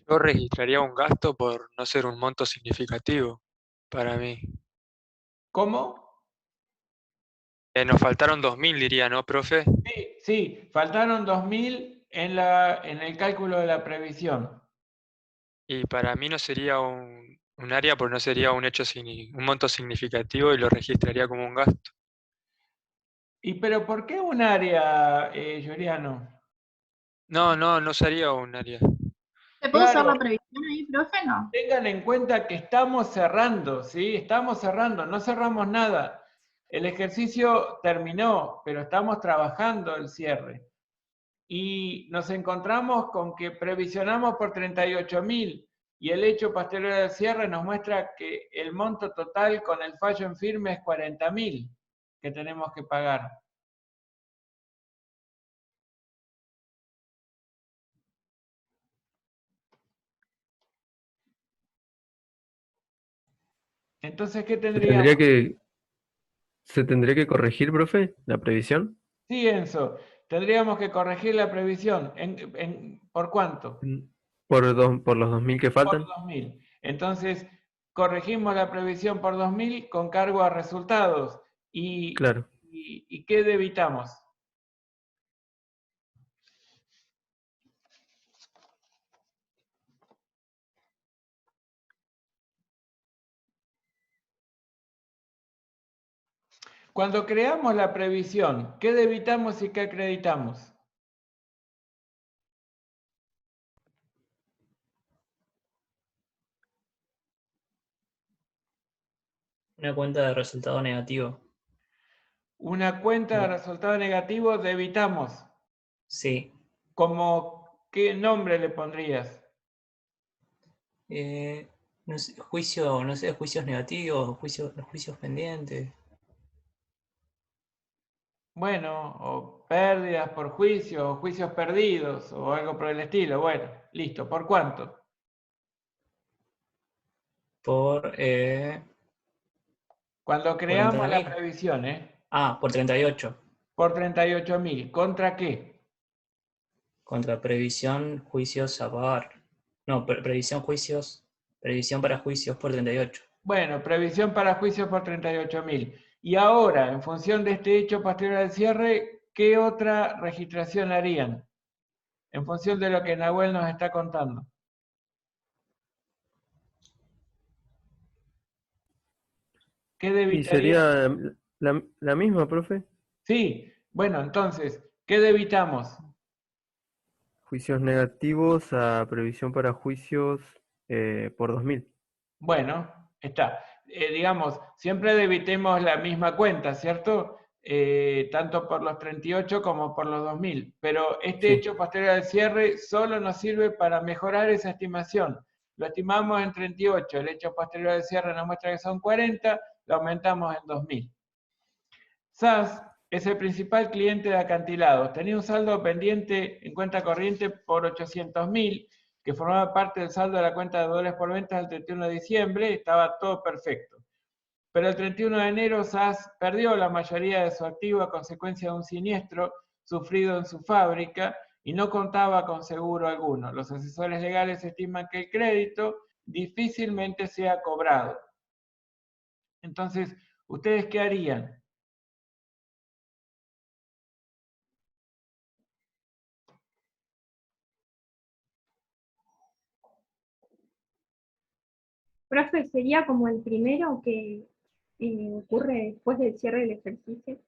Speaker 3: Yo registraría un gasto por no ser un monto significativo para mí.
Speaker 1: ¿Cómo?
Speaker 3: Nos faltaron 2.000, diría, ¿no, profe?
Speaker 1: Sí, faltaron 2.000 en el cálculo de la previsión.
Speaker 3: Y para mí no sería un área, porque no sería un hecho, un monto significativo y lo registraría como un gasto.
Speaker 1: Pero ¿por qué un área, Juliano?
Speaker 3: No sería un área.
Speaker 4: ¿Se puede usar
Speaker 1: Claro,
Speaker 4: la previsión ahí, profe? No.
Speaker 1: tengan en cuenta que estamos cerrando, ¿sí? Estamos cerrando, no cerramos nada. El ejercicio terminó, pero estamos trabajando el cierre. Y nos encontramos con que previsionamos por 38.000 y el hecho posterior al cierre nos muestra que el monto total con el fallo en firme es 40.000 que tenemos que pagar. Entonces, ¿qué
Speaker 7: ¿Se tendría
Speaker 1: tendríamos?
Speaker 7: que, se tendría que corregir, profe, la previsión?
Speaker 1: Sí, Enzo, tendríamos que corregir la previsión. ¿Por cuánto?
Speaker 7: Por los 2.000 que
Speaker 1: Por
Speaker 7: faltan.
Speaker 1: 2.000. Entonces, corregimos la previsión por 2.000 con cargo a resultados.
Speaker 7: Claro.
Speaker 1: ¿Y qué debitamos? Cuando creamos la previsión, ¿qué debitamos y qué acreditamos?
Speaker 5: Una cuenta de resultado negativo.
Speaker 1: Una cuenta de resultado negativo debitamos.
Speaker 5: Sí.
Speaker 1: ¿Qué nombre le pondrías?
Speaker 5: No sé, juicios negativos, juicios pendientes.
Speaker 1: Bueno, o pérdidas por juicio, o juicios perdidos, o algo por el estilo. Bueno, listo. ¿Por cuánto?
Speaker 5: Por
Speaker 1: Cuando creamos la
Speaker 5: 40.000.
Speaker 1: previsión,
Speaker 5: Por 38.
Speaker 1: por 38.000, ¿contra qué?
Speaker 5: Contra previsión, juicios a pagar. No, previsión para juicios por 38.
Speaker 1: Bueno, previsión para juicio por 38.000. Y ahora, en función de este hecho posterior al cierre, ¿qué otra registración harían? En función de lo que Nahuel nos está contando. ¿Qué
Speaker 7: Y
Speaker 1: debitarían?
Speaker 7: sería la misma, profe.
Speaker 1: Sí, bueno, entonces, ¿qué debitamos?
Speaker 7: Juicios negativos a previsión para juicios por 2000.
Speaker 1: Bueno, está. Digamos, siempre debitemos la misma cuenta, ¿cierto? Tanto por los 38 como por los 2000. Pero este
Speaker 7: Sí.
Speaker 1: hecho posterior al cierre solo nos sirve para mejorar esa estimación. Lo estimamos en 38, el hecho posterior al cierre nos muestra que son 40, lo aumentamos en 2000. SAS es el principal cliente de acantilados. Tenía un saldo pendiente en cuenta corriente por 800.000, que formaba parte del saldo de la cuenta de deudores por ventas del 31 de diciembre, estaba todo perfecto. Pero el 31 de enero SAS perdió la mayoría de su activo a consecuencia de un siniestro sufrido en su fábrica y no contaba con seguro alguno. Los asesores legales estiman que el crédito difícilmente sea cobrado. Entonces, ¿ustedes qué harían?
Speaker 6: Profe, sería como el primero que ocurre después del cierre del ejercicio,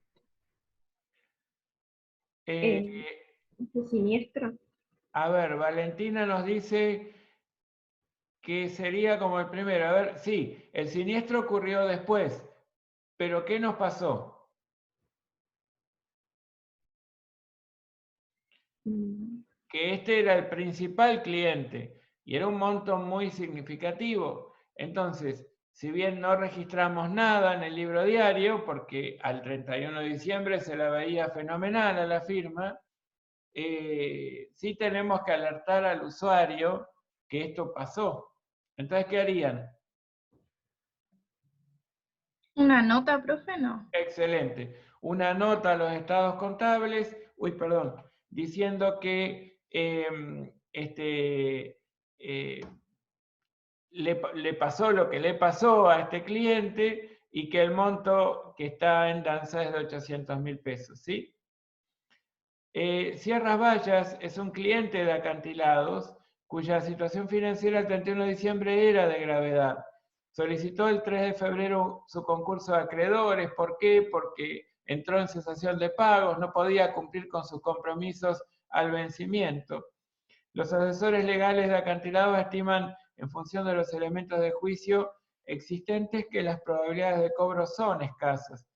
Speaker 1: Eh,
Speaker 6: ese siniestro.
Speaker 1: A ver, Valentina nos dice que sería como el primero. A ver, sí, el siniestro ocurrió después, pero ¿qué nos pasó? Que este era el principal cliente y era un monto muy significativo. Entonces, si bien no registramos nada en el libro diario, porque al 31 de diciembre se la veía fenomenal a la firma, sí tenemos que alertar al usuario que esto pasó. Entonces, ¿qué harían?
Speaker 4: ¿Una nota, profe? No.
Speaker 1: Excelente. Una nota a los estados contables, diciendo que le pasó lo que le pasó a este cliente y que el monto que está en danza es de 800.000 pesos, ¿sí? Sierras Vallas es un cliente de acantilados cuya situación financiera el 31 de diciembre era de gravedad. Solicitó el 3 de febrero su concurso de acreedores. ¿Por qué? Porque entró en cesación de pagos, no podía cumplir con sus compromisos al vencimiento. Los asesores legales de acantilados estiman, en función de los elementos de juicio existentes, que las probabilidades de cobro son escasas.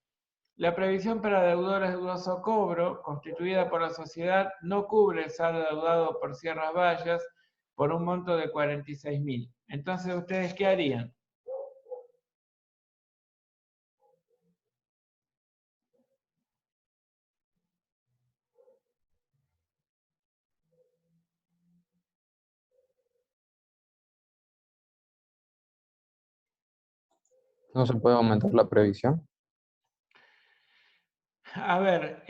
Speaker 1: La previsión para deudores de dudoso cobro, constituida por la sociedad, no cubre el saldo deudado por Sierras Vallas por un monto de 46.000. Entonces, ¿ustedes qué harían?
Speaker 2: ¿No se puede aumentar la previsión?
Speaker 1: A ver,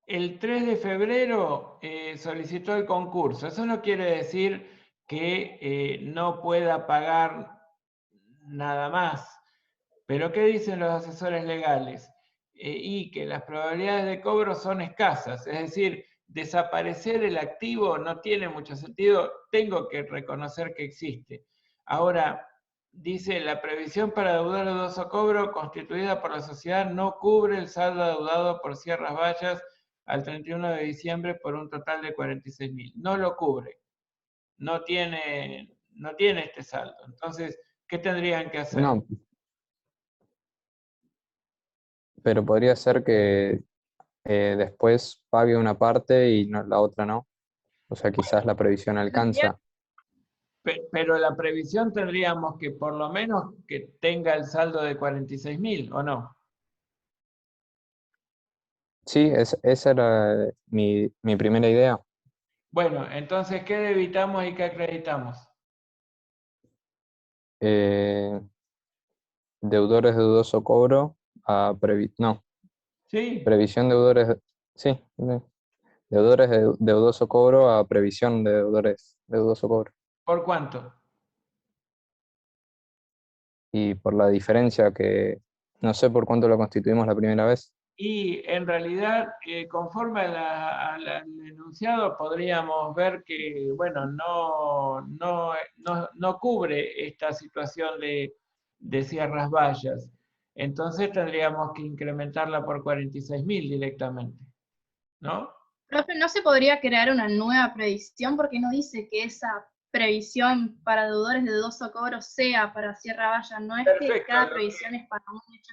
Speaker 1: el 3 de febrero solicitó el concurso. Eso no quiere decir que no pueda pagar nada más. Pero ¿qué dicen los asesores legales? Y que las probabilidades de cobro son escasas. Es decir, desaparecer el activo no tiene mucho sentido. Tengo que reconocer que existe. Ahora, dice, la previsión para deudor de dudoso cobro constituida por la sociedad no cubre el saldo deudado por Sierras Vallas al 31 de diciembre por un total de 46.000. No lo cubre. No tiene este saldo. Entonces, ¿qué tendrían que hacer?
Speaker 2: No, pero podría ser que después pague una parte y la otra no. O sea, quizás la previsión alcanza.
Speaker 1: Pero la previsión tendríamos que por lo menos que tenga el saldo de 46.000, ¿o no?
Speaker 2: Sí, esa era mi primera idea.
Speaker 1: Bueno, entonces, ¿qué debitamos y qué acreditamos?
Speaker 2: Eh, Deudores de dudoso cobro a no,
Speaker 1: ¿Sí?
Speaker 2: previsión deudores, sí, deudores de dudoso cobro a previsión de deudores de dudoso cobro.
Speaker 1: ¿Por cuánto?
Speaker 2: Y por la diferencia que no sé por cuánto lo constituimos la primera vez.
Speaker 1: Y en realidad, conforme al enunciado, podríamos ver que, bueno, no cubre esta situación de Sierras Vallas. Entonces tendríamos que incrementarla por 46.000 directamente. ¿no?
Speaker 4: Profe, ¿no se podría crear una nueva previsión? Porque no dice que esa previsión para deudores de dudoso cobro sea para Sierra Valla, no es que
Speaker 1: Perfecto.
Speaker 4: cada previsión es para un hecho.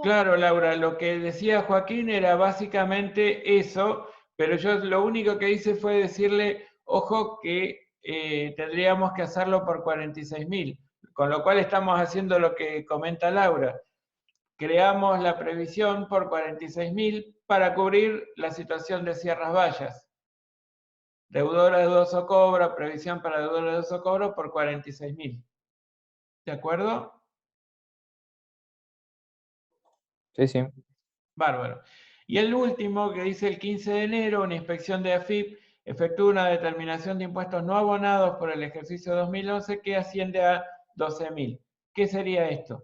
Speaker 1: Claro, Laura, lo que decía Joaquín era básicamente eso, pero yo lo único que hice fue decirle, ojo, que tendríamos que hacerlo por 46.000, con lo cual estamos haciendo lo que comenta Laura. Creamos la previsión por 46.000 para cubrir la situación de Sierras Vallas. Deudora de dudoso cobro, previsión para deudora de dudoso cobro por 46.000. ¿De acuerdo?
Speaker 2: Sí, sí.
Speaker 1: Bárbaro. Y el último, que dice el 15 de enero, una inspección de AFIP efectúa una determinación de impuestos no abonados por el ejercicio 2011 que asciende a 12.000. ¿Qué sería esto?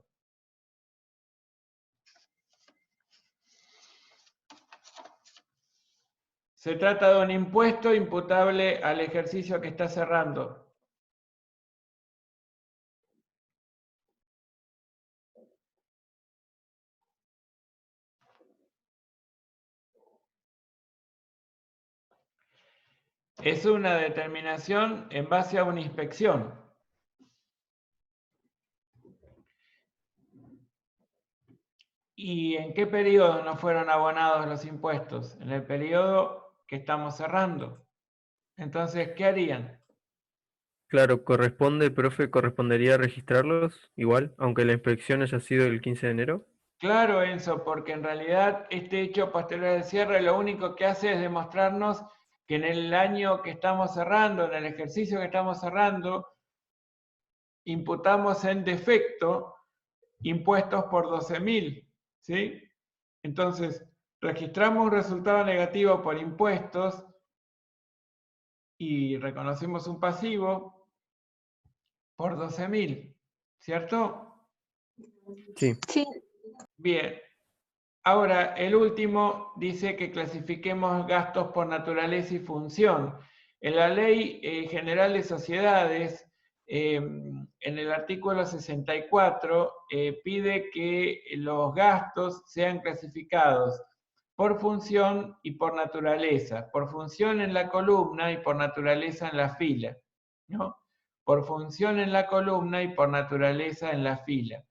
Speaker 1: Se trata de un impuesto imputable al ejercicio que está cerrando. Es una determinación en base a una inspección. ¿Y en qué periodo no fueron abonados los impuestos? En el periodo que estamos cerrando. Entonces, ¿qué harían?
Speaker 7: Claro, profe, correspondería registrarlos igual, aunque la inspección haya sido el 15 de enero.
Speaker 1: Claro, Enzo, porque en realidad este hecho posterior al cierre lo único que hace es demostrarnos que en el año que estamos cerrando, en el ejercicio que estamos cerrando, imputamos en defecto impuestos por 12.000, ¿sí? Entonces, registramos un resultado negativo por impuestos y reconocemos un pasivo por 12.000, ¿cierto?
Speaker 7: Sí.
Speaker 6: Sí.
Speaker 1: Bien. Ahora, el último dice que clasifiquemos gastos por naturaleza y función. En la Ley General de Sociedades, en el artículo 64, pide que los gastos sean clasificados por función y por naturaleza. Por función en la columna y por naturaleza en la fila, ¿no? Por función en la columna y por naturaleza en la fila.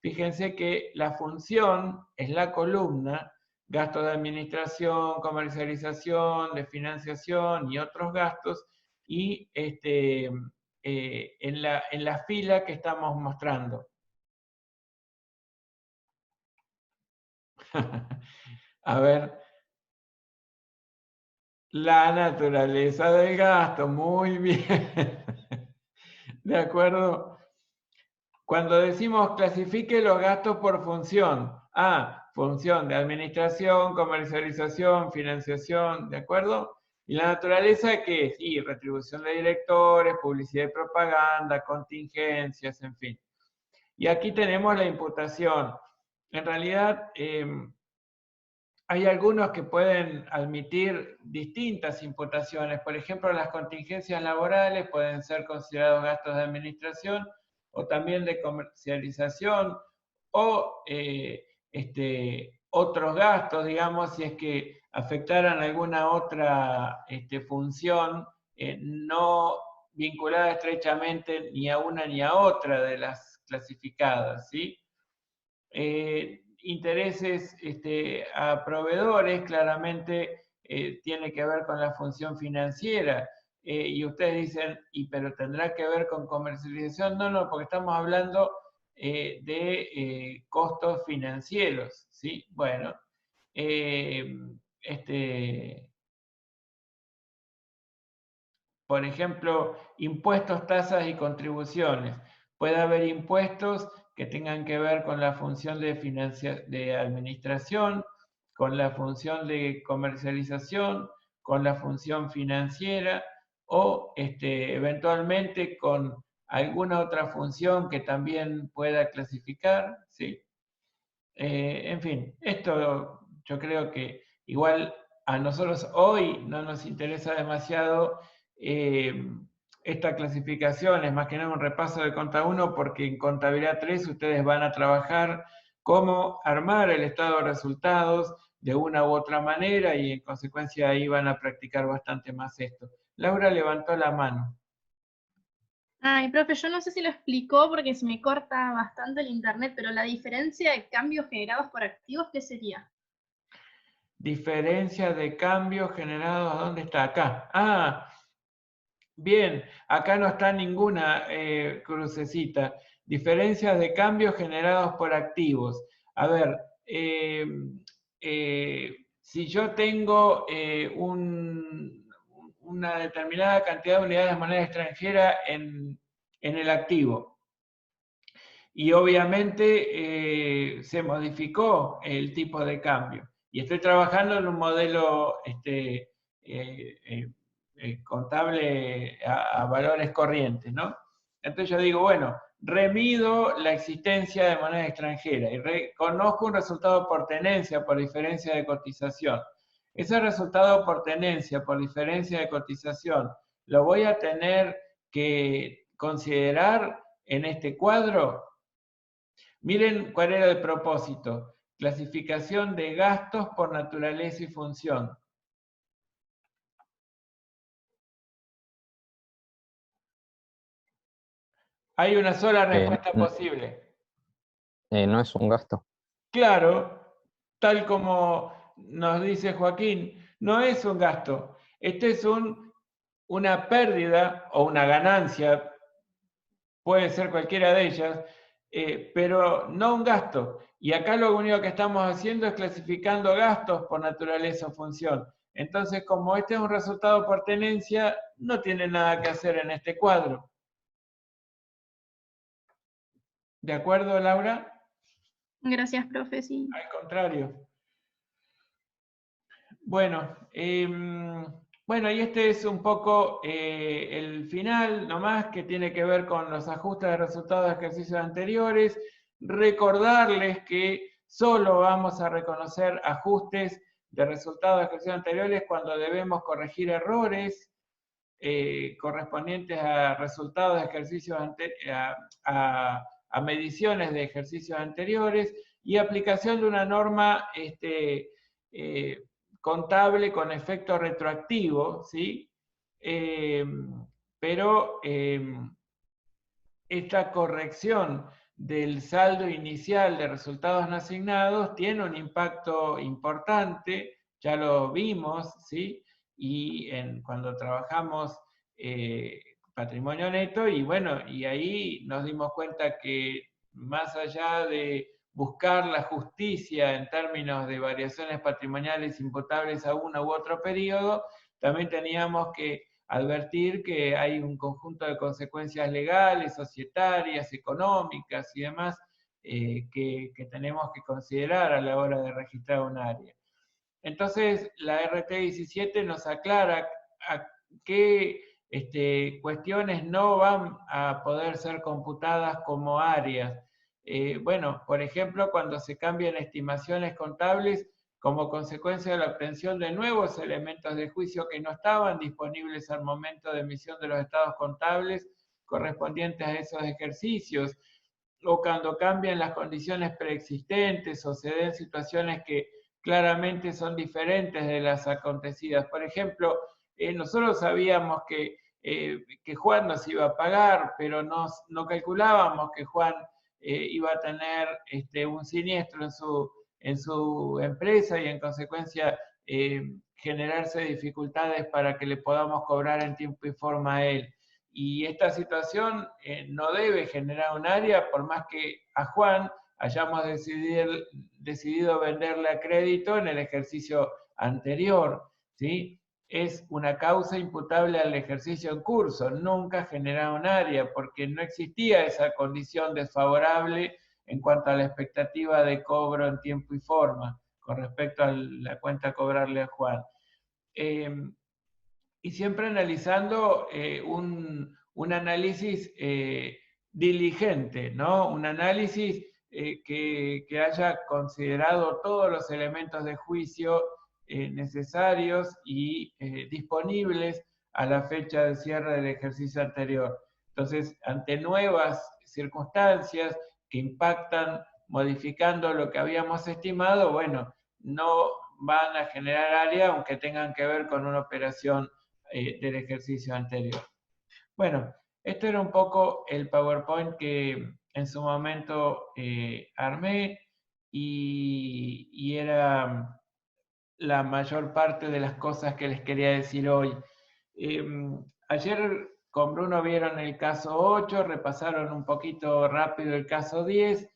Speaker 1: Fíjense que la función es la columna, gastos de administración, comercialización, de financiación y otros gastos, y en la fila que estamos mostrando. A ver, la naturaleza del gasto, muy bien. ¿De acuerdo? Cuando decimos clasifique los gastos por función, función de administración, comercialización, financiación, ¿de acuerdo? Y la naturaleza, ¿qué es? Y retribución de directores, publicidad y propaganda, contingencias, en fin. Y aquí tenemos la imputación. En realidad, hay algunos que pueden admitir distintas imputaciones. Por ejemplo, las contingencias laborales pueden ser considerados gastos de administración o también de comercialización o otros gastos, digamos, si es que afectaran alguna otra función no vinculada estrechamente ni a una ni a otra de las clasificadas, ¿sí? Intereses a proveedores, claramente tiene que ver con la función financiera. Y ustedes dicen, pero tendrá que ver con comercialización. No, porque estamos hablando de costos financieros, ¿sí? Bueno, por ejemplo, impuestos, tasas y contribuciones. Puede haber impuestos que tengan que ver con la función de administración, con la función de comercialización, con la función financiera o eventualmente con alguna otra función que también pueda clasificar, ¿sí? En fin, esto yo creo que igual a nosotros hoy no nos interesa demasiado esta clasificación, es más que nada un repaso de Conta 1 porque en Contabilidad 3 ustedes van a trabajar cómo armar el estado de resultados, de una u otra manera y en consecuencia ahí van a practicar bastante más esto. Laura levantó la mano.
Speaker 4: Ay, profe, yo no sé si lo explicó porque se me corta bastante el internet, pero la diferencia de cambios generados por activos, ¿qué sería?
Speaker 1: Diferencia de cambios generados, ¿dónde está? Acá. Ah, bien, acá no está ninguna crucecita. Diferencias de cambios generados por activos. A ver, si yo tengo una determinada cantidad de unidades de moneda extranjera en el activo, y obviamente se modificó el tipo de cambio, y estoy trabajando en un modelo contable a valores corrientes, ¿no? Entonces yo digo, bueno, remido la existencia de moneda extranjera y reconozco un resultado por tenencia, por diferencia de cotización. Ese resultado por tenencia, por diferencia de cotización, lo voy a tener que considerar en este cuadro. Miren cuál era el propósito. Clasificación de gastos por naturaleza y función. Hay una sola respuesta posible.
Speaker 2: No es un gasto.
Speaker 1: Claro, tal como nos dice Joaquín, no es un gasto. Este es una pérdida o una ganancia, puede ser cualquiera de ellas, pero no un gasto. Y acá lo único que estamos haciendo es clasificando gastos por naturaleza o función. Entonces, como este es un resultado por tenencia, no tiene nada que hacer en este cuadro. ¿De acuerdo, Laura?
Speaker 4: Gracias, profe, sí.
Speaker 1: Al contrario. Bueno, bueno, y este es un poco el final nomás, que tiene que ver con los ajustes de resultados de ejercicios anteriores. Recordarles que solo vamos a reconocer ajustes de resultados de ejercicios anteriores cuando debemos corregir errores correspondientes a resultados de ejercicios a mediciones de ejercicios anteriores y aplicación de una norma contable con efecto retroactivo, ¿sí? Pero esta corrección del saldo inicial de resultados no asignados tiene un impacto importante, ya lo vimos, ¿sí? Y cuando trabajamos patrimonio neto, y bueno, y ahí nos dimos cuenta que más allá de buscar la justicia en términos de variaciones patrimoniales imputables a uno u otro periodo, también teníamos que advertir que hay un conjunto de consecuencias legales, societarias, económicas y demás que tenemos que considerar a la hora de registrar un área. Entonces, la RT17 nos aclara a qué cuestiones no van a poder ser computadas como áreas. Bueno, por ejemplo, cuando se cambian estimaciones contables como consecuencia de la obtención de nuevos elementos de juicio que no estaban disponibles al momento de emisión de los estados contables correspondientes a esos ejercicios, o cuando cambian las condiciones preexistentes o se den situaciones que claramente son diferentes de las acontecidas. Por ejemplo, nosotros sabíamos que Juan nos iba a pagar, pero no calculábamos que Juan iba a tener un siniestro en su empresa y en consecuencia generarse dificultades para que le podamos cobrar en tiempo y forma a él. Y esta situación no debe generar un área, por más que a Juan hayamos decidido venderle a crédito en el ejercicio anterior, ¿sí? Es una causa imputable al ejercicio en curso, nunca generar un área, porque no existía esa condición desfavorable en cuanto a la expectativa de cobro en tiempo y forma, con respecto a la cuenta a cobrarle a Juan. Y siempre analizando un análisis diligente, ¿no? Un análisis que haya considerado todos los elementos de juicio necesarios y disponibles a la fecha de cierre del ejercicio anterior. Entonces, ante nuevas circunstancias que impactan modificando lo que habíamos estimado, bueno, no van a generar área aunque tengan que ver con una operación del ejercicio anterior. Bueno, esto era un poco el PowerPoint que en su momento armé y era la mayor parte de las cosas que les quería decir hoy. Ayer con Bruno vieron el caso 8, repasaron un poquito rápido el caso 10,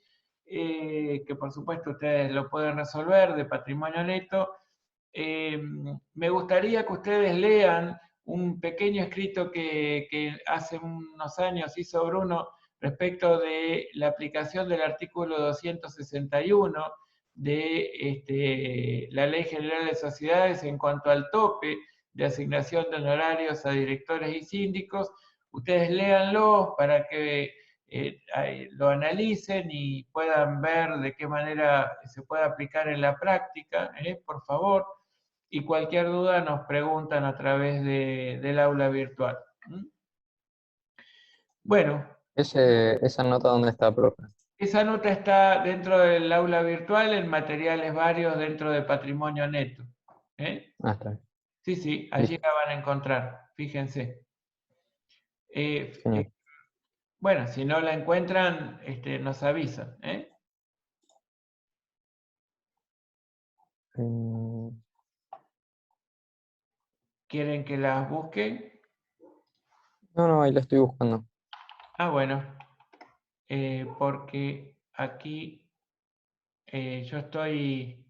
Speaker 1: que por supuesto ustedes lo pueden resolver, de patrimonio neto. Me gustaría que ustedes lean un pequeño escrito que hace unos años hizo Bruno respecto de la aplicación del artículo 261 de la Ley General de Sociedades en cuanto al tope de asignación de honorarios a directores y síndicos. Ustedes léanlo para que lo analicen y puedan ver de qué manera se puede aplicar en la práctica, por favor. Y cualquier duda nos preguntan a través del aula virtual. Bueno.
Speaker 2: ¿Esa nota dónde está, profe?
Speaker 1: Esa nota está dentro del aula virtual, en materiales varios dentro de patrimonio neto.
Speaker 2: Ah, está bien.
Speaker 1: Sí, sí, allí la van a encontrar, fíjense. Bueno, si no la encuentran, nos avisan. ¿Quieren que las busque?
Speaker 2: No, ahí la estoy buscando.
Speaker 1: Ah, bueno. Porque aquí yo estoy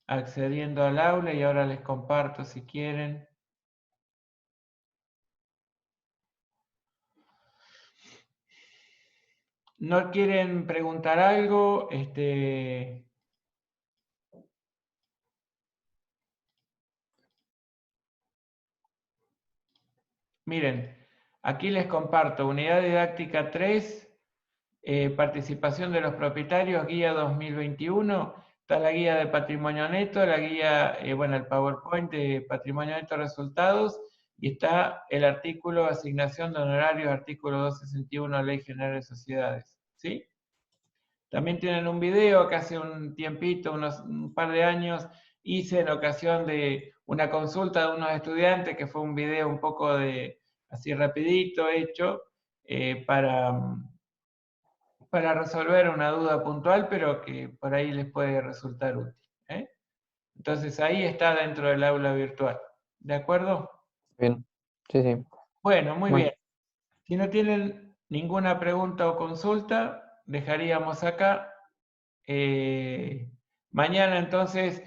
Speaker 1: accediendo al aula y ahora les comparto si quieren. ¿No quieren preguntar algo? Miren, aquí les comparto Unidad Didáctica 3, Participación de los Propietarios, Guía 2021. Está la guía de Patrimonio Neto, la guía, el PowerPoint de Patrimonio Neto Resultados, y está el artículo Asignación de Honorarios, artículo 261, Ley General de Sociedades. ¿Sí? También tienen un video que hace un tiempito, un par de años, hice en ocasión de una consulta de unos estudiantes, que fue un video un poco así rapidito hecho, para resolver una duda puntual, pero que por ahí les puede resultar útil. Entonces ahí está dentro del aula virtual. ¿De acuerdo?
Speaker 2: Bien, sí.
Speaker 1: Bueno, muy bien. Si no tienen ninguna pregunta o consulta, dejaríamos acá. Mañana entonces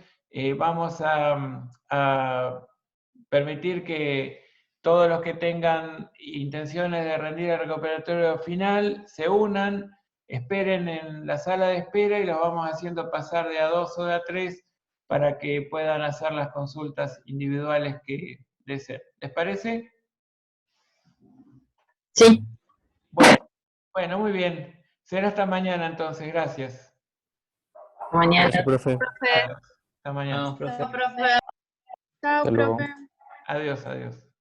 Speaker 1: vamos a permitir que todos los que tengan intenciones de rendir el recuperatorio final se unan, esperen en la sala de espera y los vamos haciendo pasar de a 2 o de a 3 para que puedan hacer las consultas individuales que deseen. ¿Les parece?
Speaker 8: Sí.
Speaker 1: Bueno, muy bien. Será hasta mañana entonces. Gracias.
Speaker 8: Mañana.
Speaker 7: Gracias, profe.
Speaker 1: Hasta mañana.
Speaker 5: Vamos, profe.
Speaker 4: Chao,
Speaker 2: Hasta luego.
Speaker 4: profe.
Speaker 1: Adiós, adiós.